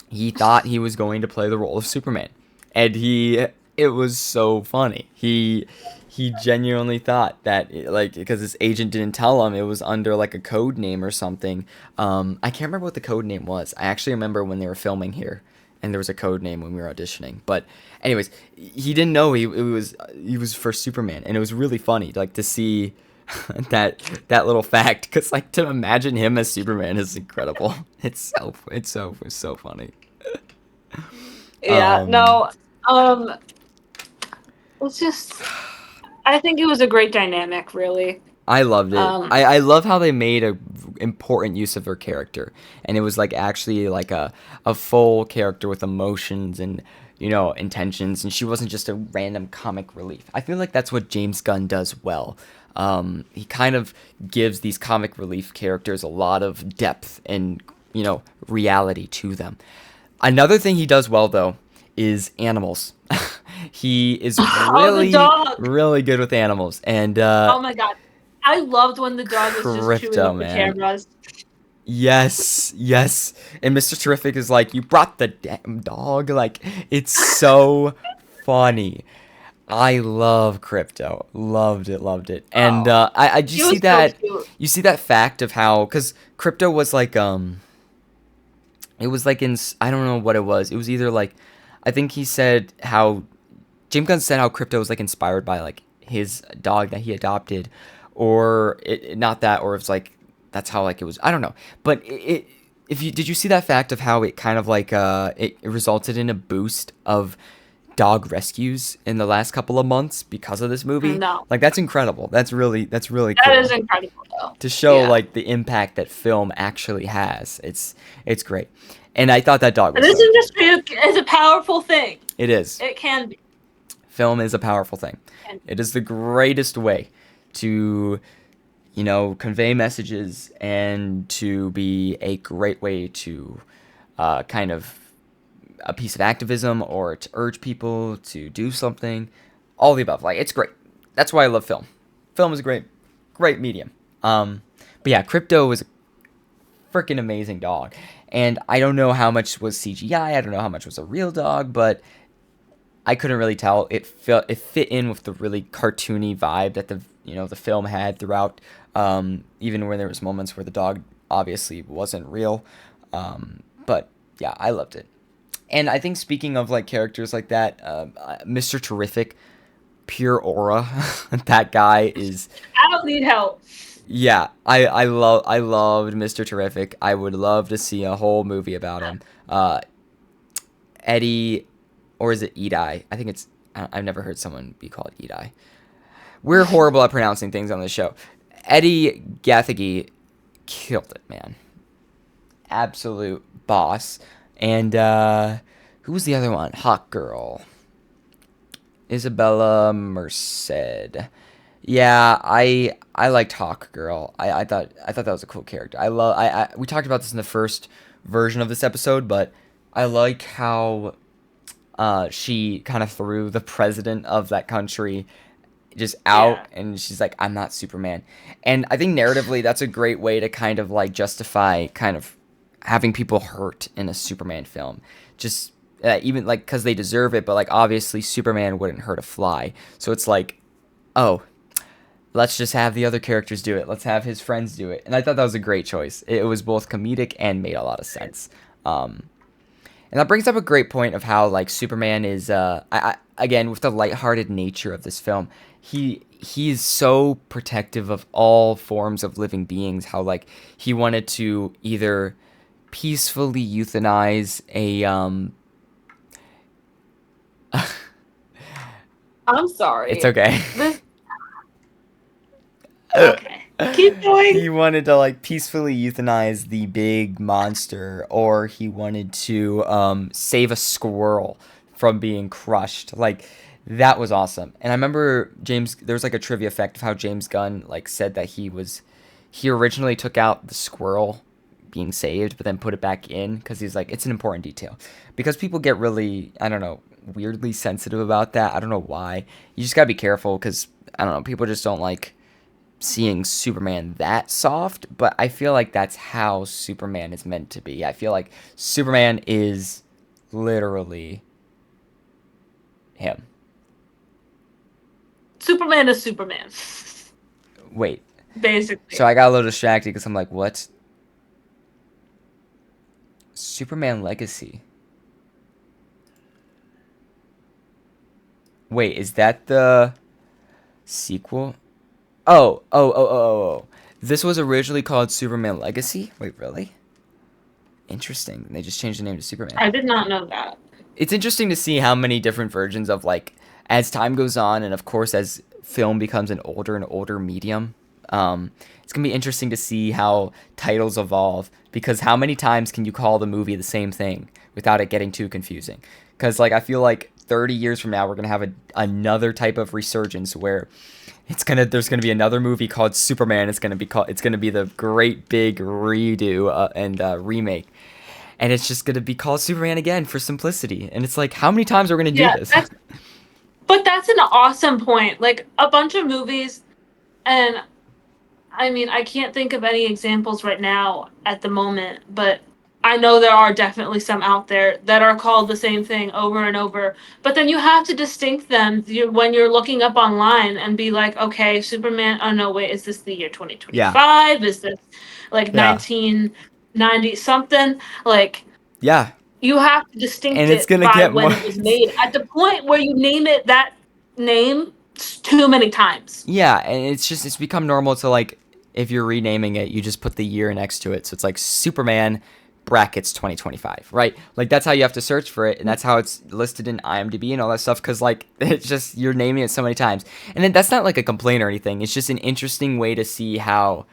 S1: He thought he was going to play the role of Superman, and it was so funny. He genuinely thought that, like, because his agent didn't tell him, it was under like a code name or something. I can't remember what the code name was. I actually remember when they were filming here, and there was a code name when we were auditioning. But anyways, he didn't know he was for Superman, and it was really funny, like, to see that little fact, because, like, to imagine him as Superman is incredible. It's so funny.
S2: Yeah, no, it's just, I think it was a great dynamic, really.
S1: I loved it.
S2: Um,
S1: I love how they made a important use of her character, and it was like actually like a full character with emotions and, intentions, and she wasn't just a random comic relief. I feel like that's what James Gunn does well. He kind of gives these comic relief characters a lot of depth and, reality to them. Another thing he does well, though, is animals. He is
S2: oh, the
S1: really,
S2: dog!
S1: really good with animals, and
S2: Oh my god. I loved when the dog was just chewing
S1: Crypto,
S2: up the
S1: man.
S2: cameras.
S1: Yes, yes. And Mr. Terrific is like, you brought the damn dog. Like, it's so funny. I love Crypto. Loved it, loved it. And
S2: Oh,
S1: I did you
S2: he
S1: see
S2: was so
S1: that?
S2: cute.
S1: You see that fact of how, because Crypto was like, it was like I don't know what it was. It was either like, I think he said how, James Gunn said how Crypto was like inspired by like his dog that he adopted, or not that, or it's like that's how like it was. I don't know, but if you did you see that fact of how it kind of like it resulted in a boost of dog rescues in the last couple of months because of this movie?
S2: No,
S1: Like, that's incredible. That's really
S2: that is
S1: cool
S2: incredible, though.
S1: to show
S2: Yeah.
S1: like the impact that film actually has. It's great, and I thought that dog
S2: And
S1: was
S2: this
S1: so cute.
S2: industry is a powerful thing.
S1: It is.
S2: It can be.
S1: Film is a powerful thing.
S2: And
S1: It is the greatest way to, convey messages, and to be a great way to kind of a piece of activism, or to urge people to do something. All the above. Like, it's great. That's why I love film. Film is a great medium. But yeah, Crypto was a freaking amazing dog. And I don't know how much was CGI. I don't know how much was a real dog, but I couldn't really tell. It fit in with the really cartoony vibe that the film had throughout. Even when there was moments where the dog obviously wasn't real. But yeah, I loved it. And I think, speaking of like characters like that, Mr. Terrific, pure aura. That guy is,
S2: I don't need help.
S1: yeah. I loved Mr. Terrific. I would love to see a whole movie about him. Eddie, or is it Edi? I think it's. I've never heard someone be called Edi. We're horrible at pronouncing things on this show. Eddie Gathegi killed it, man. Absolute boss. And who was the other one? Hawk Girl. Isabella Merced. Yeah, I liked Hawk Girl. I thought that was a cool character. We talked about this in the first version of this episode, but I like how she kind of threw the president of that country just out,
S2: Yeah.
S1: and she's like, I'm not Superman. And I think narratively that's a great way to kind of like justify kind of having people hurt in a Superman film. Just even like because they deserve it, but like obviously Superman wouldn't hurt a fly. So it's like, oh, let's just have the other characters do it. Let's have his friends do it. And I thought that was a great choice. It was both comedic and made a lot of sense. And that brings up a great point of how like Superman is again, with the lighthearted nature of this film, he's so protective of all forms of living beings. How like he wanted to either peacefully euthanize
S2: I'm sorry.
S1: It's okay.
S2: This okay. Keep
S1: He
S2: going.
S1: wanted to like peacefully euthanize the big monster, or he wanted to save a squirrel from being crushed. Like that was awesome. And I remember James. There was like a trivia fact of how James Gunn like said that he originally took out the squirrel being saved, but then put it back in because he's like it's an important detail. Because people get really, I don't know, weirdly sensitive about that. I don't know why. You just gotta be careful because I don't know, people just don't like seeing Superman that soft, but I feel like that's how Superman is meant to be. I feel like Superman is literally him.
S2: Superman is Superman.
S1: Wait,
S2: Basically.
S1: so I got a little distracted because I'm like, what? Superman Legacy. Wait, is that the sequel? Oh. This was originally called Superman Legacy? Wait, really? Interesting. They just changed the name to Superman.
S2: I did not know that.
S1: It's interesting to see how many different versions of like as time goes on and of course as film becomes an older and older medium, it's gonna be interesting to see how titles evolve because how many times can you call the movie the same thing without it getting too confusing? Because like I feel like 30 years from now we're gonna have another type of resurgence where there's gonna be another movie called Superman. It's gonna be the great big redo and remake, and it's just gonna be called Superman again for simplicity. And it's like, how many times are we gonna do
S2: Yeah,
S1: this?
S2: but that's an awesome point. Like a bunch of movies, and I mean, I can't think of any examples right now at the moment, but I know there are definitely some out there that are called the same thing over and over. But then you have to distinct them when you're looking up online and be like, okay, Superman. Oh no, wait, is this the year
S1: Yeah,
S2: 2025? Is this like
S1: yeah,
S2: 1990 something? Like
S1: yeah.
S2: you have to distinct
S1: And it's
S2: it
S1: gonna
S2: by
S1: get
S2: when
S1: more.
S2: it was made. At the point where you name it that name too many times.
S1: Yeah, and it's become normal to like if you're renaming it, you just put the year next to it. So it's like Superman brackets 2025, right? Like that's how you have to search for it, and that's how it's listed in IMDb and all that stuff. Because like it's just you're naming it so many times, and then that's not like a complaint or anything. It's just an interesting way to see how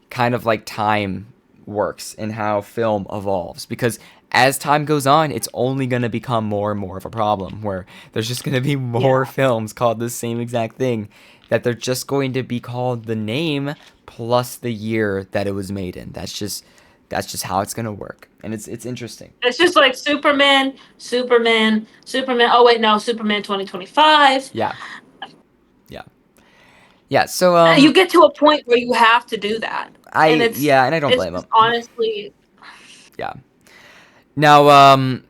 S1: kind of like time works and how film evolves because as time goes on it's only going to become more and more of a problem where there's just going to be more
S2: Yeah.
S1: films called the same exact thing that they're just going to be called the name plus the year that it was made in. That's just how it's going to work, and it's interesting.
S2: It's just like Superman. Oh wait, no, Superman 2025.
S1: Yeah, yeah, yeah. So
S2: You get to a point where you have to do that,
S1: I
S2: and
S1: yeah, and I don't
S2: it's
S1: blame
S2: just
S1: them.
S2: honestly,
S1: Yeah. Now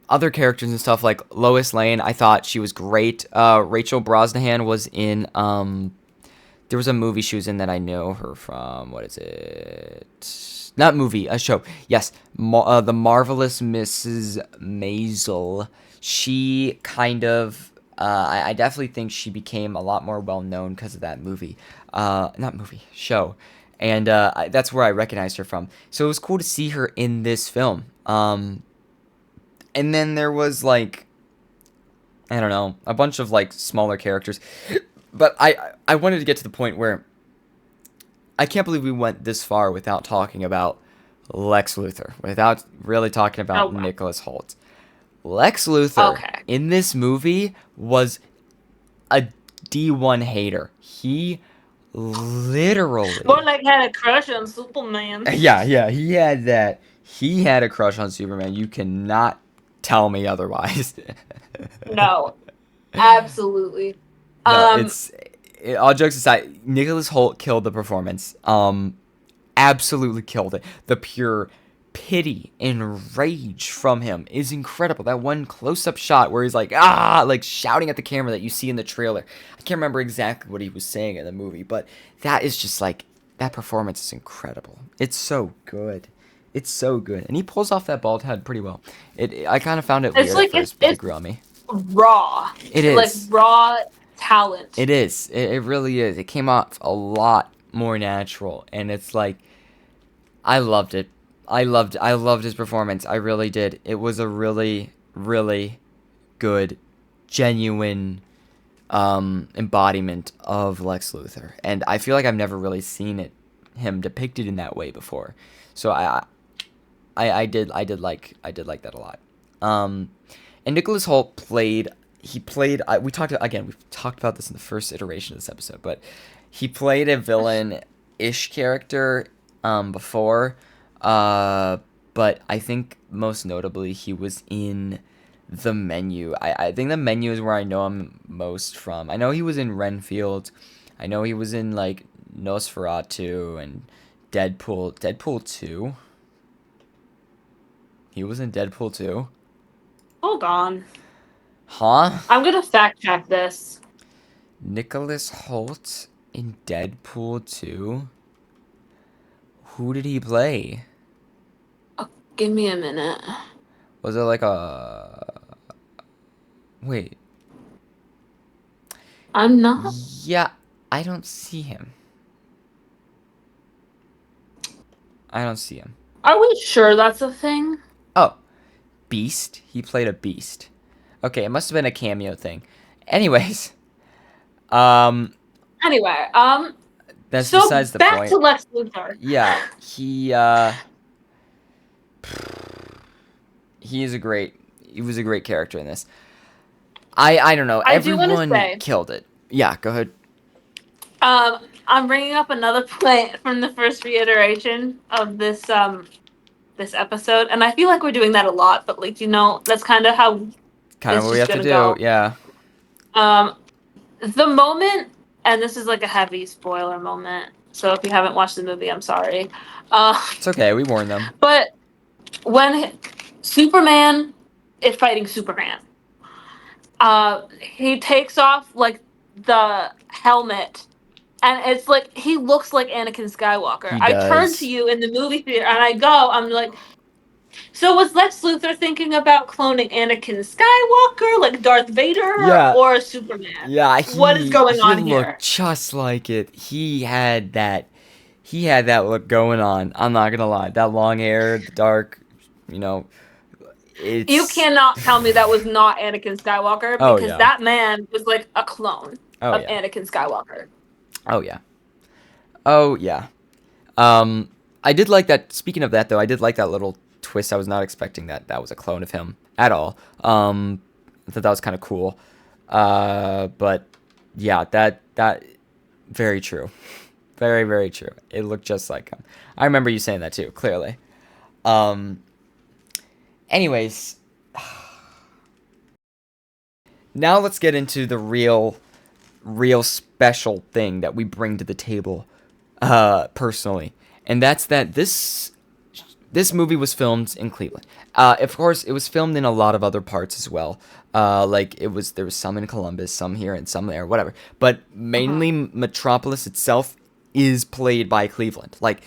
S1: other characters and stuff like Lois Lane, I thought she was great. Rachel Brosnahan was in there was a movie she was in that I know her from. What is it? Not movie, a show. Yes, The Marvelous Mrs. Maisel. She kind of I definitely think she became a lot more well known because of that movie. Not movie, show. And that's where I recognized her from. So it was cool to see her in this film. And then there was like I don't know, a bunch of like smaller characters. But I wanted to get to the point where I can't believe we went this far without talking about Lex Luthor, without really talking
S2: oh
S1: about
S2: wow.
S1: Nicholas Hoult. Lex Luthor
S2: Okay.
S1: in this movie was a D1 hater. He literally
S2: More like had a crush on Superman.
S1: yeah, he had that. He had a crush on Superman. You cannot tell me otherwise.
S2: No, absolutely.
S1: No,
S2: Um,
S1: all jokes aside, Nicholas Hoult killed the performance. Absolutely killed it. The pure pity and rage from him is incredible. That one close-up shot where he's like like shouting at the camera that you see in the trailer. I can't remember exactly what he was saying in the movie, but that is just like that performance is incredible. It's so good. It's so good, and he pulls off that bald head pretty well. I kind of found it
S2: it's
S1: weird at
S2: like
S1: first, but it grew on me.
S2: raw,
S1: It
S2: like
S1: is.
S2: raw talent.
S1: It is. It really is. It came off a lot more natural, and it's like I loved it. I loved his performance. I really did. It was a really, really good, genuine embodiment of Lex Luthor, and I feel like I've never really seen him depicted in that way before. So I did like that a lot. And Nicholas Hoult we talked again. We've talked about this in the first iteration of this episode, but he played a villain-ish character before. But I think most notably he was in The Menu. I think The Menu is where I know him most from. I know he was in Renfield. I know he was in like Nosferatu and Deadpool. Deadpool 2. He was in Deadpool 2.
S2: Hold on.
S1: Huh?
S2: I'm gonna fact check this.
S1: Nicholas Hoult in Deadpool 2? Who did he play?
S2: Oh, give me a minute.
S1: Was it like a... Wait.
S2: I'm not.
S1: Yeah, I don't see him. I don't see him.
S2: Are we sure that's a thing?
S1: Oh, Beast? He played a beast. Okay, it must have been a cameo thing. Anyways,
S2: Anyway,
S1: that's
S2: so
S1: besides the
S2: back
S1: point.
S2: to Lex Luthor.
S1: Yeah, he was a great character in this. I don't know.
S2: I do wanna
S1: Everyone
S2: say-
S1: killed it. Yeah, go ahead.
S2: I'm bringing up another point from the first reiteration of this this episode, and I feel like we're doing that a lot, but like that's kind of how
S1: Kind of
S2: it's
S1: what we
S2: just
S1: have to do.
S2: gonna go.
S1: Yeah.
S2: The moment, and this is like a heavy spoiler moment, so if you haven't watched the movie, I'm sorry.
S1: It's okay. We warned them.
S2: But when Superman is fighting Superman, he takes off like the helmet, and it's like he looks like Anakin Skywalker.
S1: He
S2: I turn
S1: does.
S2: to you in the movie theater and I'm like, so was Lex Luthor thinking about cloning Anakin Skywalker, like Darth Vader,
S1: Yeah.
S2: or Superman?
S1: Yeah,
S2: What is going on
S1: he
S2: here?
S1: looked just like it. He had that look going on. I'm not gonna lie. That long hair, the dark, it's...
S2: You cannot tell me that was not Anakin Skywalker,
S1: Oh,
S2: because
S1: yeah.
S2: that man was like a clone
S1: Oh,
S2: of
S1: yeah.
S2: Anakin Skywalker.
S1: Oh yeah. Oh yeah. I did like that. Speaking of that, though, I did like that little twist. I was not expecting that was a clone of him at all. I thought that was kind of cool. But yeah, that very true. Very, very true. It looked just like him. I remember you saying that too, clearly. Anyways, now let's get into the real special thing that we bring to the table, personally, and that's that this movie was filmed in Cleveland. Of course, it was filmed in a lot of other parts as well. Like there was some in Columbus, some here, and some there, whatever. But mainly Metropolis itself is played by Cleveland. Like,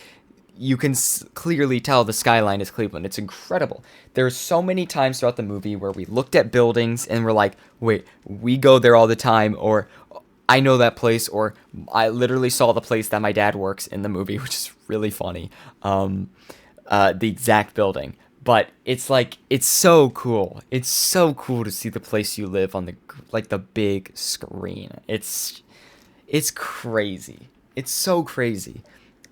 S1: you can clearly tell the skyline is Cleveland. It's incredible. There's so many times throughout the movie where we looked at buildings and we're like, wait, we go there all the time, or I know that place, or I literally saw the place that my dad works in the movie, which is really funny. The exact building. But it's like, it's so cool. It's so cool to see the place you live on the big screen. It's crazy. It's so crazy.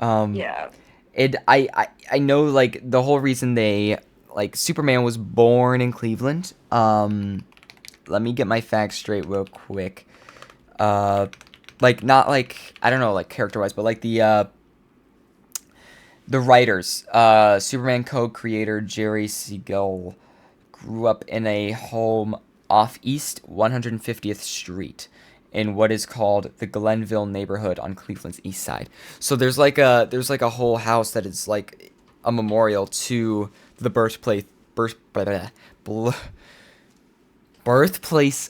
S2: Yeah.
S1: And I know, like, the whole reason Superman was born in Cleveland. Let me get my facts straight real quick. Not like, I don't know, like, character-wise, but like the writers, Superman co-creator Jerry Siegel grew up in a home off East 150th Street in what is called the Glenville neighborhood on Cleveland's east side. So there's like a whole house that is like a memorial to the birthplace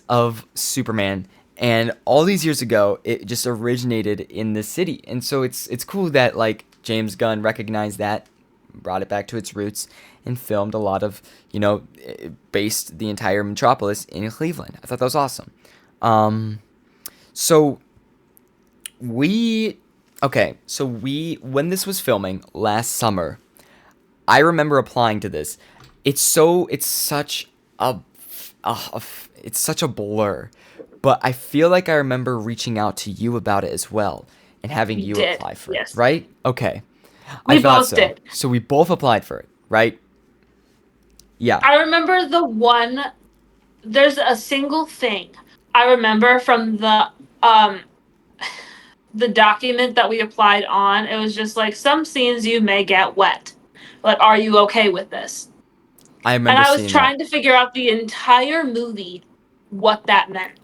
S1: of Superman. And all these years ago, it just originated in this city. And so it's cool that, like, James Gunn recognized that, brought it back to its roots, and filmed a lot of, based the entire Metropolis in Cleveland. I thought that was awesome. When this was filming last summer, I remember applying to this. It's such a blur. but I feel like I remember reaching out to you about it as well and having
S2: We
S1: you
S2: did.
S1: apply for it,
S2: Yes.
S1: right? Okay. I
S2: We
S1: thought
S2: both
S1: so.
S2: did.
S1: So we both applied for it, right? Yeah.
S2: I remember there's a single thing I remember from um the document that we applied on. It was just like, some scenes you may get wet. Like, are you okay with this?
S1: I
S2: And
S1: remember
S2: I was
S1: seeing that.
S2: trying to figure out the entire movie what that meant.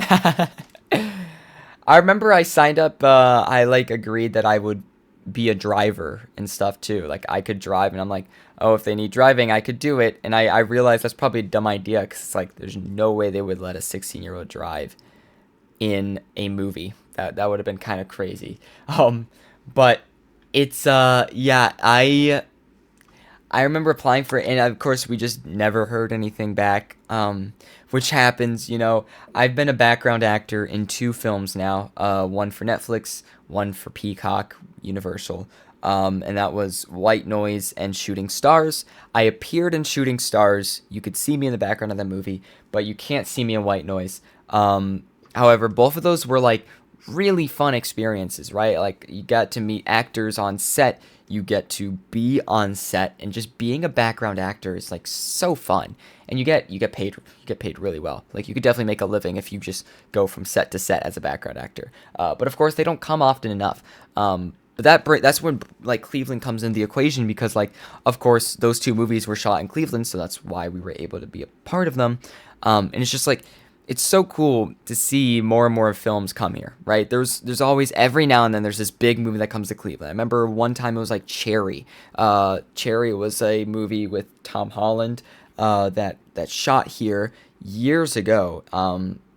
S1: I remember I signed up, I like agreed that I would be a driver and stuff too. Like I could drive and I'm like, oh, if they need driving, I could do it. And I realized that's probably a dumb idea because it's like there's no way they would let a 16-year-old drive in a movie. That would have been kind of crazy. But it's yeah, I remember applying for it, and of course, we just never heard anything back. Which happens, you know. I've been a background actor in 2 films now. One for Netflix, one for Peacock, Universal. And that was White Noise and Shooting Stars. I appeared in Shooting Stars. You could see me in the background of that movie, but you can't see me in White Noise. However, both of those were like really fun experiences, right? Like you got to meet actors on set, you get to be on set, and just being a background actor is like so fun. And you get paid really well. Like you could definitely make a living if you just go from set to set as a background actor. But of course, they don't come often enough. But that's when like Cleveland comes in the equation because like of course those 2 movies were shot in Cleveland, so that's why we were able to be a part of them. And it's just like it's so cool to see more and more films come here, right? There's always every now and then there's this big movie that comes to Cleveland. I remember one time it was like Cherry. Cherry was a movie with Tom Holland that shot here years ago.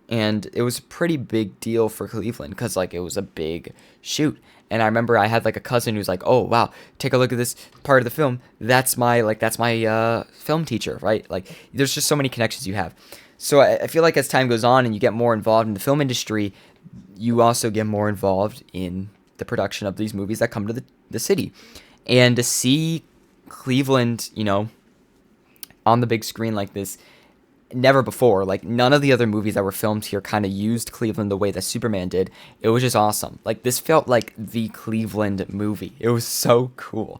S1: And it was a pretty big deal for Cleveland because like it was a big shoot. And I remember I had like a cousin who's like, "Oh wow, take a look at this part of the film. That's my film teacher, right?" Like there's just so many connections you have. So I feel like as time goes on and you get more involved in the film industry, you also get more involved in the production of these movies that come to the city. And to see Cleveland, you know, on the big screen like this, never before. Like none of the other movies that were filmed here kind of used Cleveland the way that Superman did. It was just awesome. Like this felt like the Cleveland movie. It was so cool.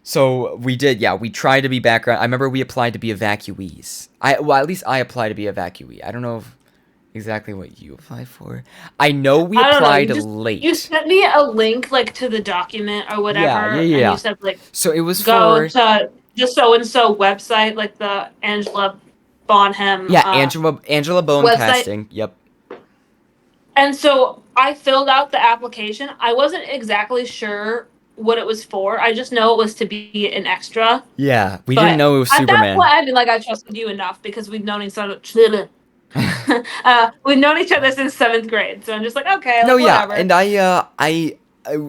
S1: So we did, yeah. We tried to be background. I remember we applied to be evacuees. At least I applied to be evacuee. I don't know exactly what you applied for. I know we
S2: I don't know.
S1: applied
S2: You
S1: late.
S2: sent me a link like to the document or
S1: Yeah,
S2: whatever,
S1: yeah,
S2: and
S1: yeah.
S2: you said like
S1: So it was
S2: go
S1: for
S2: to the so and so website, like the Angela Bonham
S1: yeah, Angela Bone
S2: website.
S1: casting. Yep.
S2: And so I filled out the application. I wasn't exactly sure what it was for. I just know it was to be an extra.
S1: Yeah, we didn't
S2: But
S1: know it was
S2: at that point,
S1: Superman.
S2: I mean, like I trusted you enough because we've known each other. We've known each other since 7th grade, so I'm just like, okay,
S1: No,
S2: like
S1: yeah,
S2: whatever.
S1: and I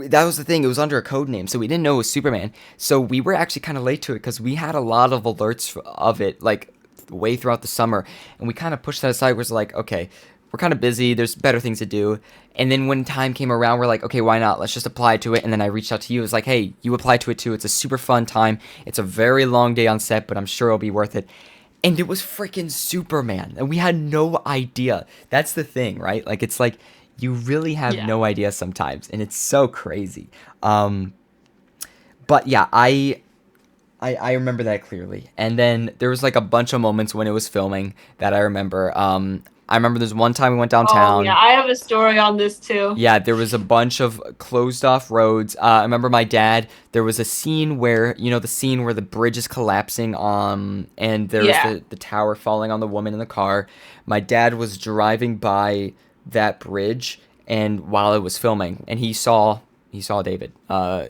S1: that was the thing. It was under a code name, so we didn't know it was Superman. So we were actually kind of late to it because we had a lot of alerts of it, like way throughout the summer, and we kind of pushed that aside. We're like, okay, we're kind of busy. There's better things to do. And then when time came around, we're like, okay, why not? Let's just apply to it. And then I reached out to you. It was like, hey, you apply to it too. It's a super fun time. It's a very long day on set, but I'm sure it'll be worth it. And it was freaking Superman, and we had no idea. That's the thing, right? Like it's like you really have
S2: Yeah.
S1: no idea sometimes, and it's so crazy. But yeah, I remember that clearly. And then there was like a bunch of moments when it was filming that I remember. I remember there's one time we went
S2: Oh
S1: downtown.
S2: yeah, I have a story on this too.
S1: Yeah, there was a bunch of closed off roads. I remember my dad, there was a scene where, you know, the scene where the bridge is collapsing and there's
S2: Yeah.
S1: the tower falling on the woman in the car. My dad was driving by that bridge and while it was filming and he saw David,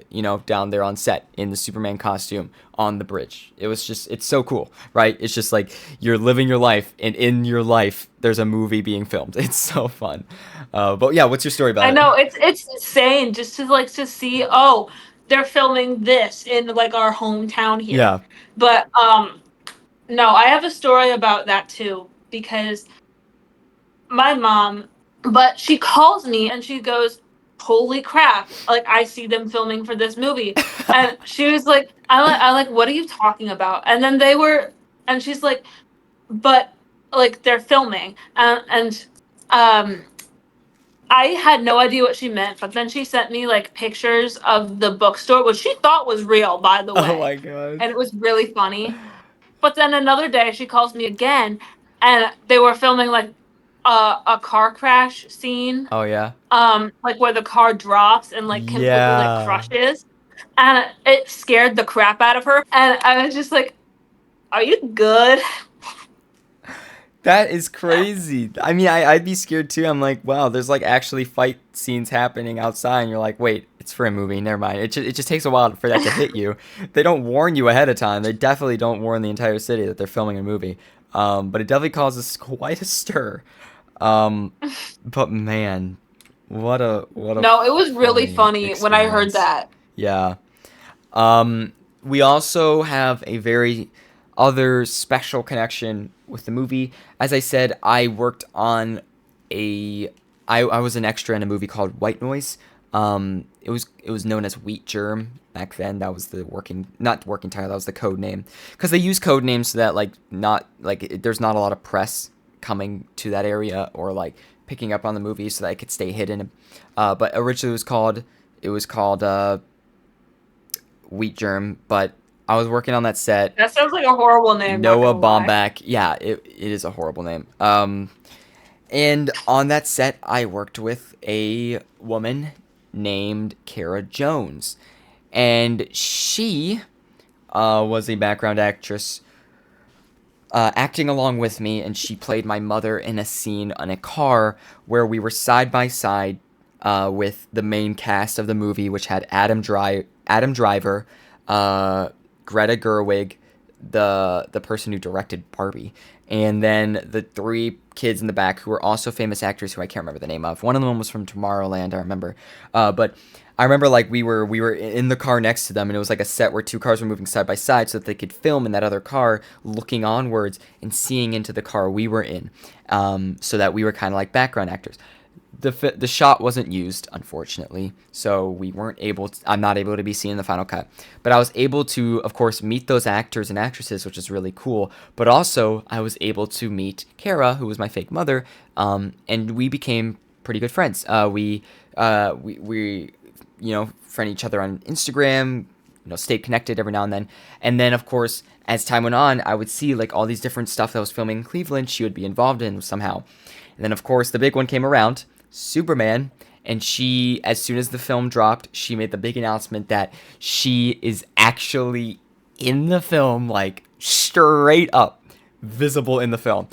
S1: you know, down there on set in the Superman costume on the bridge. It's so cool, right? It's just like you're living your life, and in your life, there's a movie being filmed. It's so fun. But yeah, what's your story about
S2: I
S1: it?
S2: know it's insane just to see, oh, they're filming this in like our hometown here.
S1: Yeah.
S2: But no, I have a story about that too because my mom, but she calls me and she goes, "Holy crap! Like I see them filming for this movie," and she was like, "I like, what are you talking about?" And then and she's like, "But like they're filming, and um, I had no idea what she meant, but then she sent me like pictures of the bookstore, which she thought was real, by the
S1: Oh
S2: way,
S1: my gosh.
S2: and it was really funny. But then another day, she calls me again, and they were filming like a car crash scene,
S1: Oh yeah.
S2: like where the car drops and like completely like
S1: Yeah.
S2: crushes, and it scared the crap out of her. And I was just like, "Are you good?"
S1: That is crazy. I mean, I'd be scared too. I'm like, wow, there's like actually fight scenes happening outside, and you're like, wait, it's for a movie. Never mind. It just takes a while for that to hit you. They don't warn you ahead of time. They definitely don't warn the entire city that they're filming a movie. But it definitely causes quite a stir. Um, but man, what a
S2: No, it was really
S1: funny
S2: funny when I heard
S1: experience.
S2: that.
S1: Yeah. We also have a very other special connection with the movie. As I said, I worked on a I was an extra in a movie called White Noise. It was known as Wheat Germ back then. That was the working not working title. That was the code name because they use code names so that like not like there's not a lot of press coming to that area or like picking up on the movie so that it could stay hidden. But originally it was called Wheat Germ, but I was working on that set.
S2: That sounds like a horrible name. Not
S1: Noah
S2: gonna lie.
S1: Baumbach. Yeah, it is a horrible name. And on that set, I worked with a woman named Kara Jones, and she was a background actress acting along with me, and she played my mother in a scene on a car where we were side by side with the main cast of the movie, which had Adam Driver, Greta Gerwig, the person who directed Barbie, and then the three kids in the back who were also famous actors who I can't remember the name of. One of them was from Tomorrowland, I remember, but I remember like we were in the car next to them, and it was like a set where two cars were moving side by side so that they could film in that other car, looking onwards and seeing into the car we were in, so that we were kind of like background actors. The shot wasn't used, unfortunately, so we weren't able to, I'm not able to be seen in the final cut, but I was able to, of course, meet those actors and actresses, which is really cool. But also I was able to meet Kara, who was my fake mother, and we became pretty good friends. We friend each other on Instagram, stayed connected every now and then of course, as time went on, I would see like all these different stuff that was filming in Cleveland she would be involved in somehow. And then of course the big one came around, Superman, and she, as soon as the film dropped, she made the big announcement that she is actually in the film, like straight up visible in the film.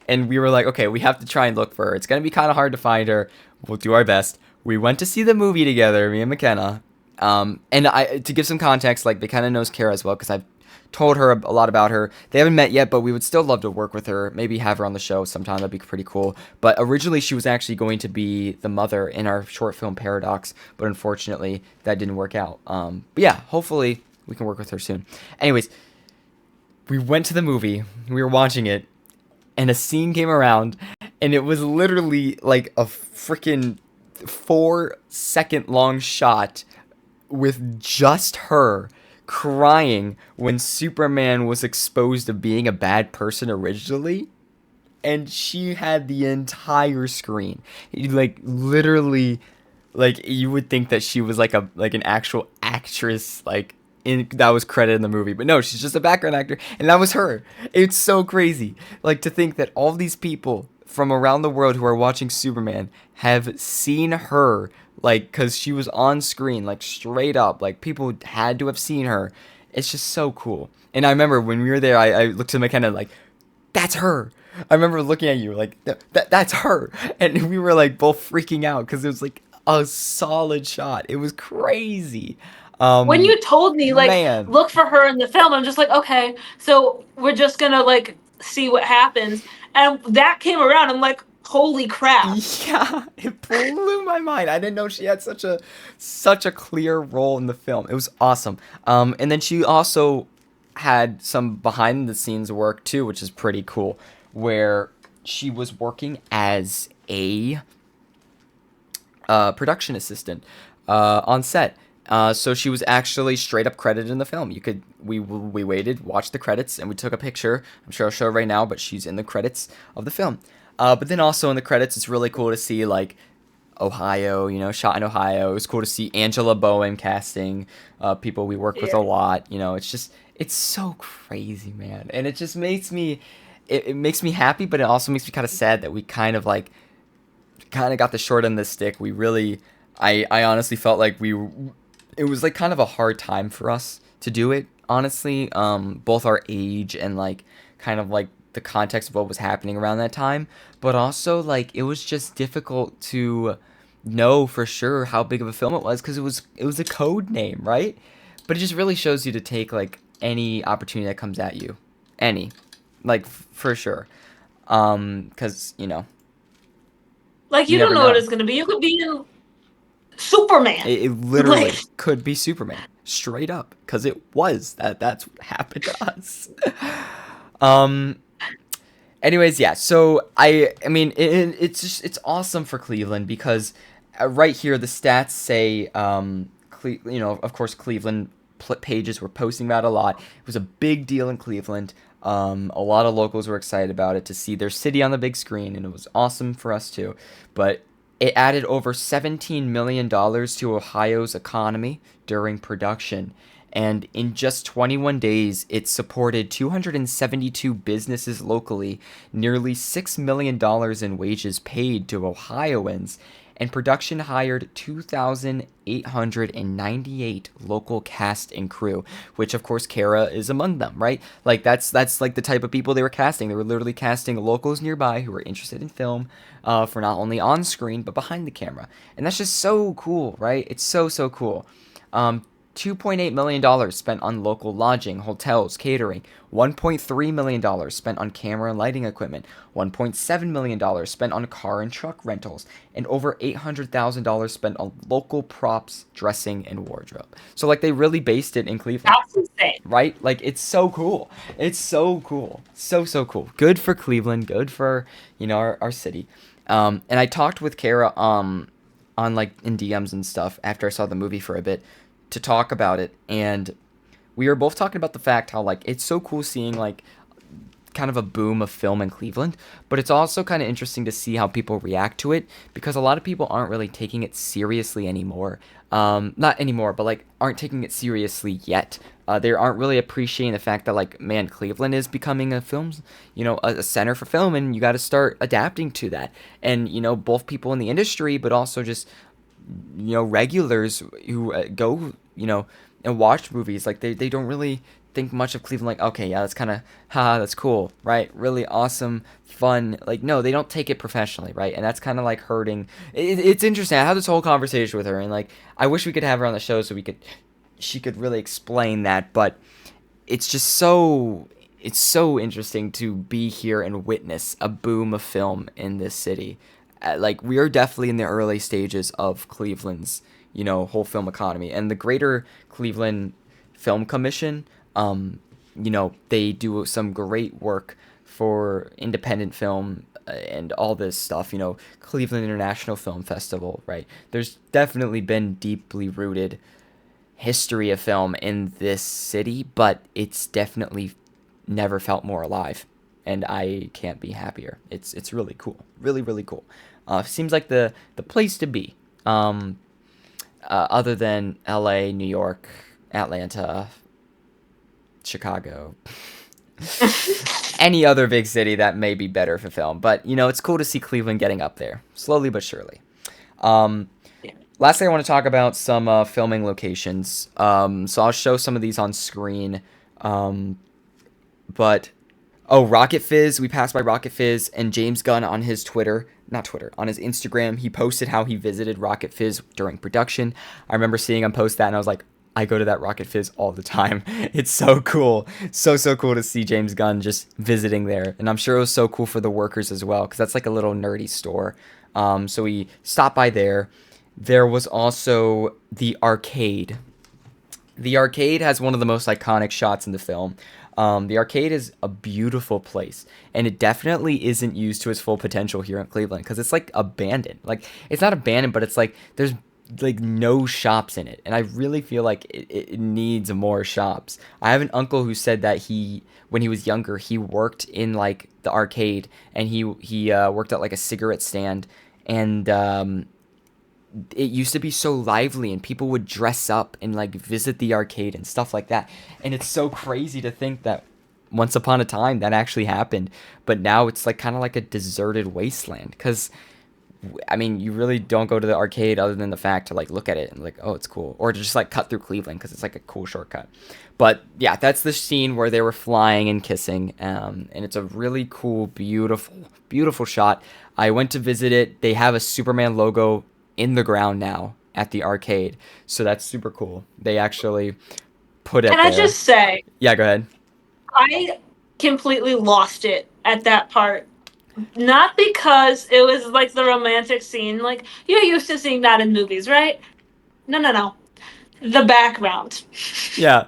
S1: And we were like, okay, we have to try and look for her. It's going to be kind of hard to find her. We'll do our best. We went to see the movie together, me and McKenna. And to give some context, like McKenna knows Kara as well because I've told her a lot about her. They haven't met yet, but we would still love to work with her. Maybe have her on the show sometime. That'd be pretty cool. But originally, she was actually going to be the mother in our short film Paradox, but unfortunately, that didn't work out. But yeah, hopefully we can work with her soon. Anyways, we went to the movie. We were watching it, and a scene came around, and it was literally like a freaking 4 second long shot with just her crying when Superman was exposed to being a bad person originally, and she had the entire screen. Like literally, like you would think that she was like an actual actress, like that was credited in the movie, but no, she's just a background actor, and that was her. It's so crazy, like to think that all these people from around the world who are watching Superman have seen her, like, because she was on screen, like straight up, like people had to have seen her. It's just so cool. And I remember when we were there, I looked to McKenna like, that's her. I remember looking at you like, that's her. And we were like both freaking out because it was like a solid shot. It was crazy.
S2: When you told me like
S1: Man.
S2: look for her in the film, I'm just like, okay, so we're just gonna like see what happens. And that came around, I'm like, holy crap.
S1: Yeah, it blew my mind. I didn't know she had such a clear role in the film. It was awesome. And then she also had some behind the scenes work too, which is pretty cool, where she was working as a production assistant on set. So she was actually straight up credited in the film. We waited, watched the credits, and we took a picture. I'm sure I'll show it right now, but she's in the credits of the film. But then also in the credits, it's really cool to see like Ohio, shot in Ohio. It was cool to see Angela Bowen casting people we work with
S2: Yeah.
S1: a lot. It's so crazy, man, and it just makes me, it makes me happy, but it also makes me kind of sad that we kind of got the short end of the stick. We really, I honestly felt like it was like kind of a hard time for us to do it. Honestly, both our age and like kind of like the context of what was happening around that time, but also like it was just difficult to know for sure how big of a film it was because it was a code name, right? But it just really shows you to take like any opportunity that comes at you, any, like for sure, because
S2: Like
S1: you
S2: you don't
S1: never
S2: know what
S1: know.
S2: it's gonna be. You could be in Superman.
S1: It
S2: Like
S1: literally could be Superman, straight up, because it was that's what happened to us. um. Anyways, yeah. So I mean, it's awesome for Cleveland because right here the stats say of course Cleveland pages were posting about it a lot. It was a big deal in Cleveland. A lot of locals were excited about it to see their city on the big screen, and it was awesome for us too. But it added over $17 million to Ohio's economy during production. And in just 21 days, it supported 272 businesses locally, nearly $6 million in wages paid to Ohioans, and production hired 2,898 local cast and crew, which of course Kara is among them, right? Like that's like the type of people they were casting. They were literally casting locals nearby who were interested in film, for not only on screen but behind the camera, and that's just so cool, right? It's so cool. $2.8 million spent on local lodging, hotels, catering, $1.3 million spent on camera and lighting equipment, $1.7 million spent on car and truck rentals, and over $800,000 spent on local props, dressing, and wardrobe. So, like, they really based it in Cleveland,
S2: that's insane.
S1: right? Like, it's so cool. It's so cool. So cool. Good for Cleveland. Good for, our city. And I talked with Kara, on, like, in DMs and stuff after I saw the movie for a bit to talk about it, and we were both talking about the fact how like it's so cool seeing like kind of a boom of film in Cleveland, but it's also kind of interesting to see how people react to it because a lot of people aren't really taking it seriously anymore. Not anymore, but like aren't taking it seriously yet. They aren't really appreciating the fact that like man, Cleveland is becoming a film, a center for film, and you got to start adapting to that. And both people in the industry, but also just regulars who go, and watch movies, like they don't really think much of Cleveland like, okay, yeah, that's kind of, haha, that's cool, right? Really awesome, fun. Like, no, they don't take it professionally, right? And that's kind of like hurting. It's interesting. I had this whole conversation with her, and like, I wish we could have her on the show so she could really explain that, but it's just it's so interesting to be here and witness a boom of film in this city. Like we are definitely in the early stages of Cleveland's, whole film economy, and the Greater Cleveland Film Commission, they do some great work for independent film, and all this stuff, Cleveland International Film Festival, right? There's definitely been deeply rooted history of film in this city, but it's definitely never felt more alive, and I can't be happier. It's really cool, really cool. Seems like the place to be. Other than L.A., New York, Atlanta, Chicago, any other big city that may be better for film. But it's cool to see Cleveland getting up there, slowly but surely.
S2: Yeah.
S1: Lastly, I want to talk about some filming locations. So I'll show some of these on screen. But Rocket Fizz. We passed by Rocket Fizz, and James Gunn on his on his Instagram, he posted how he visited Rocket Fizz during production. I remember seeing him post that, and I was like, I go to that Rocket Fizz all the time. It's so cool. So cool to see James Gunn just visiting there. And I'm sure it was so cool for the workers as well, because that's like a little nerdy store. So we stopped by there. There was also the arcade. The arcade has one of the most iconic shots in the film. The arcade is a beautiful place, and it definitely isn't used to its full potential here in Cleveland because it's like abandoned. Like it's not abandoned, but it's like like no shops in it, and I really feel like it needs more shops. I have an uncle who said that when he was younger, he worked in like the arcade, and he worked at like a cigarette stand, and it used to be so lively, and people would dress up and like visit the arcade and stuff like that. And it's so crazy to think that once upon a time that actually happened, but now it's like kind of like a deserted wasteland because I mean, you really don't go to the arcade other than the fact to like look at it and like, oh, it's cool, or to just like cut through Cleveland because it's like a cool shortcut. But yeah, that's the scene where they were flying and kissing, and it's a really cool, beautiful, beautiful shot. I went to visit it. They have a Superman logo in the ground now at the arcade, so that's super cool. They actually put it
S2: Can I
S1: there.
S2: just say,
S1: Yeah, go ahead.
S2: I completely lost it at that part. Not because it was like the romantic scene, like you're used to seeing that in movies, right? No, no, no. The background.
S1: Yeah,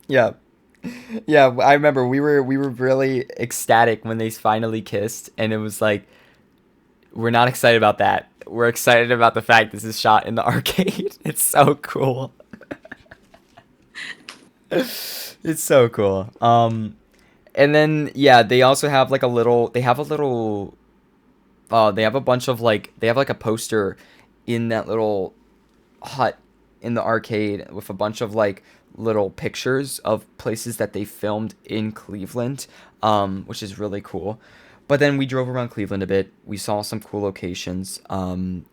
S1: yeah. Yeah, I remember we were really ecstatic when they finally kissed, and it was like we're not excited about that. We're excited about the fact this is shot in the arcade. It's so cool. It's so cool. And then yeah, they also have like a little. They have a little. They have a bunch of like. They have like a poster in that little hut in the arcade with a bunch of like little pictures of places that they filmed in Cleveland, which is really cool. But then we drove around Cleveland a bit. We saw some cool locations.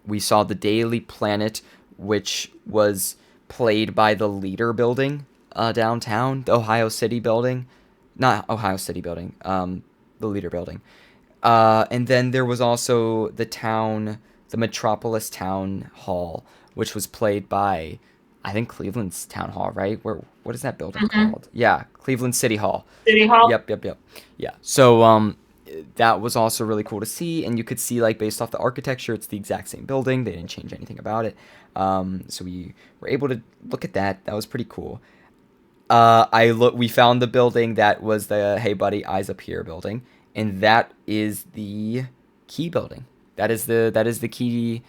S1: We saw the Daily Planet, which was played by the Leader Building downtown, the Ohio City building. Not Ohio City building, the Leader Building. And then there was also the Metropolis Town Hall, which was played by, I think Cleveland's Town Hall, right? What is that building
S2: Mm-hmm.
S1: called? Yeah, Cleveland City Hall.
S2: City Hall.
S1: Yep, yep, yep. Yeah. So that was also really cool to see, and you could see like based off the architecture, it's the exact same building. They didn't change anything about it. So we were able to look at that. That was pretty cool. We found the building that was the Hey Buddy Eyes Up Here building, and that is the key building. That is the key,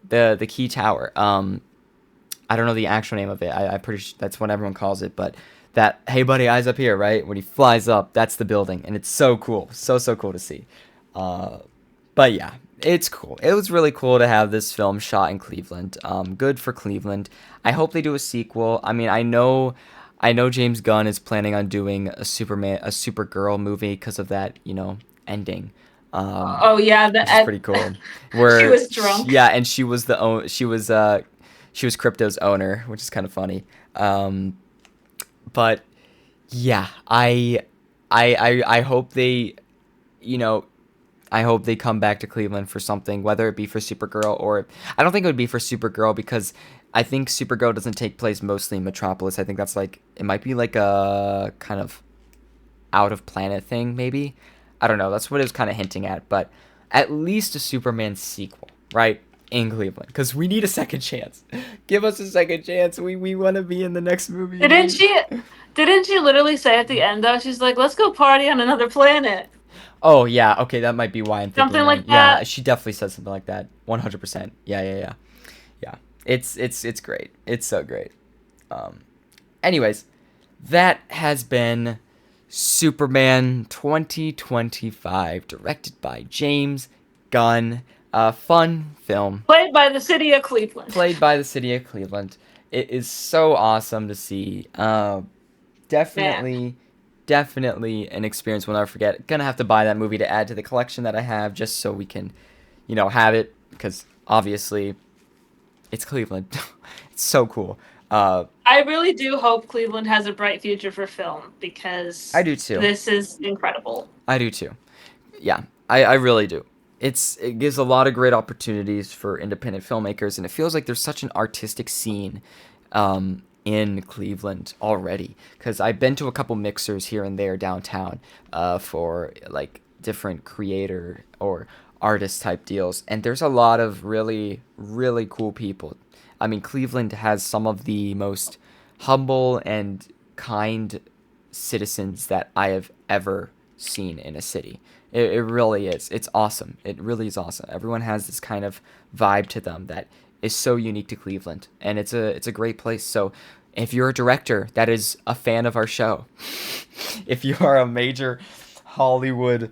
S1: the key tower. I don't know the actual name of it. I'm pretty sure that's what everyone calls it, but that Hey Buddy Eyes Up Here, right? When he flies up, that's the building, and it's so cool, so cool to see. Uh, but yeah, it's cool. It was really cool to have this film shot in Cleveland. Good for Cleveland. I hope they do a sequel. I mean, I know James Gunn is planning on doing a Supergirl movie because of that, ending.
S2: Oh yeah,
S1: Which is pretty cool.
S2: she
S1: Where
S2: was drunk.
S1: yeah, and she was Crypto's owner, which is kind of funny. But yeah, I hope they, you know, I hope they come back to Cleveland for something, whether it be for Supergirl or I don't think it would be for Supergirl because I think Supergirl doesn't take place mostly in Metropolis. I think that's like it might be like a kind of out of planet thing, maybe. I don't know. That's what it was kind of hinting at, but at least a Superman sequel, right? In Cleveland, because we need a second chance. Give us a second chance. We want to be in the next movie.
S2: Didn't she? Didn't she literally say at the end though? She's like, "Let's go party on another planet."
S1: Oh yeah, okay, that might be why I'm thinking
S2: Something
S1: then.
S2: like
S1: Yeah,
S2: that.
S1: she definitely said something like that. 100%. Yeah, yeah, yeah. Yeah. It's great. It's so great. Um anyways, that has been Superman 2025 directed by James Gunn. A fun film
S2: Played by the city of Cleveland.
S1: played by the city of Cleveland. It is so awesome to see.
S2: Man.
S1: Definitely, definitely an experience we'll never forget. Gonna have to buy that movie to add to the collection that I have just so we can, have it because obviously it's Cleveland. It's so cool.
S2: I really do hope Cleveland has a bright future for film
S1: I
S2: because
S1: do too.
S2: this is incredible.
S1: I do too. Yeah, I really do. It gives a lot of great opportunities for independent filmmakers, and it feels like there's such an artistic scene in Cleveland already. Because I've been to a couple mixers here and there downtown for like different creator or artist type deals, and there's a lot of really really cool people. I mean, Cleveland has some of the most humble and kind citizens that I have ever seen in a city. It really is. It's awesome. It really is awesome. Everyone has this kind of vibe to them that is so unique to Cleveland, and it's a great place. So if you're a director that is a fan of our show, if you are a major Hollywood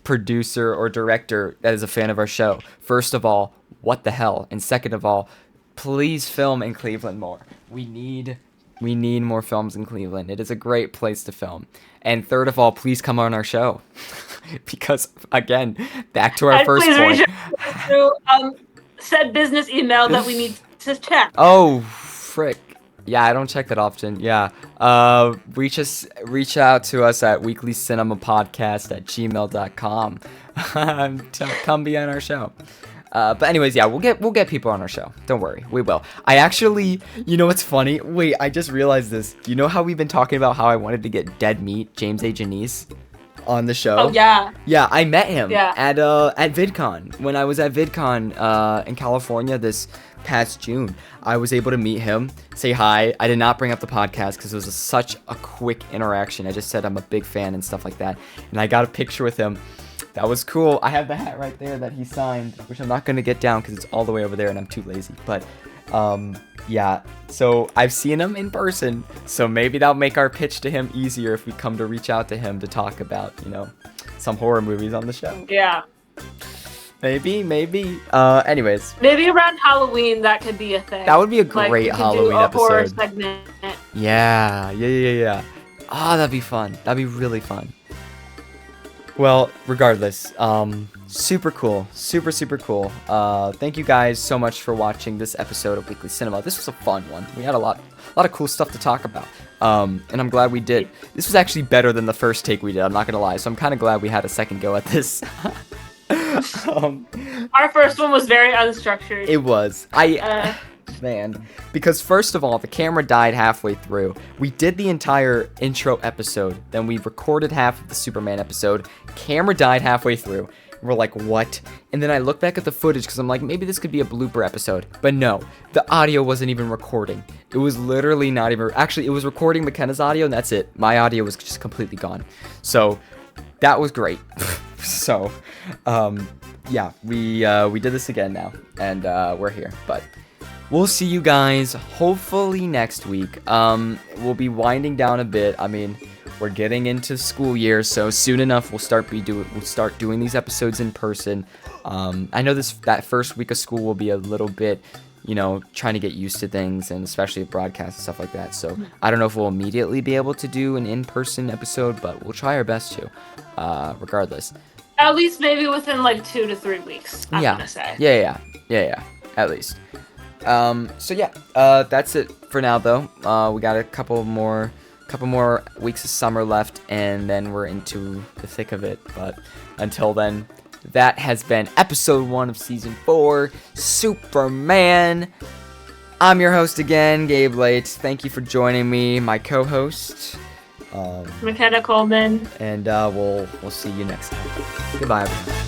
S1: producer or director that is a fan of our show, first of all, what the hell? And second of all, please film in Cleveland more. We need more films in Cleveland. It is a great place to film. And third of all, please come on our show. Because again, back to our
S2: And
S1: first
S2: please
S1: point.
S2: reach out through said business email that we need to check.
S1: Oh, frick. Yeah, I don't check that often. Yeah. Reach out to us at weeklycinemapodcast@gmail.com. Come be on our show. But anyways, yeah, we'll get people on our show. Don't worry, we will. I actually, you know what's funny? Wait, I just realized this. You know how we've been talking about how I wanted to get Dead Meat, James A. Janice, on the show?
S2: Oh yeah.
S1: Yeah, I met him
S2: Yeah.
S1: at VidCon. When I was at VidCon in California this past June, I was able to meet him, say hi. I did not bring up the podcast because it was such a quick interaction. I just said I'm a big fan and stuff like that, and I got a picture with him. That was cool. I have the hat right there that he signed, which I'm not going to get down because it's all the way over there and I'm too lazy. But, yeah. So I've seen him in person. So maybe that'll make our pitch to him easier if we come to reach out to him to talk about, some horror movies on the show.
S2: Yeah.
S1: Maybe. Anyways.
S2: Maybe around Halloween that could be a thing.
S1: That would be a
S2: Like,
S1: great
S2: we could
S1: Halloween
S2: do a horror
S1: episode.
S2: segment.
S1: Yeah. Ah, that'd be fun. That'd be really fun. Well, regardless, super cool. Super cool. Thank you guys so much for watching this episode of Weekly Cinema. This was a fun one. We had a lot of cool stuff to talk about. And I'm glad we did. This was actually better than the first take we did, I'm not gonna lie. So I'm kind of glad we had a second go at this.
S2: Our first one was very unstructured.
S1: It was. Man, because first of all, the camera died halfway through. We did the entire intro episode, then we recorded half of the Superman episode. Camera died halfway through. We're like, what? And then I look back at the footage because I'm like, maybe this could be a blooper episode. But no, the audio wasn't even recording. It was literally not even. Actually, it was recording McKenna's audio, and that's it. My audio was just completely gone. So that was great. So, yeah, we did this again now, and we're here. But we'll see you guys hopefully next week. We'll be winding down a bit. I mean, we're getting into school year, so soon enough we'll start doing these episodes in person. I know that first week of school will be a little bit, trying to get used to things, and especially with broadcasts and stuff like that. So I don't know if we'll immediately be able to do an in-person episode, but we'll try our best to, regardless.
S2: At least maybe within like 2 to 3 weeks, I'm gonna say.
S1: Yeah, at least. So yeah, that's it for now though. We got a couple more weeks of summer left, and then we're into the thick of it. But until then, that has been episode 1 of season 4, Superman. I'm your host again, Gabe Late. Thank you for joining me, my co-host,
S2: McKenna Coleman.
S1: and we'll see you next time. Goodbye, everyone.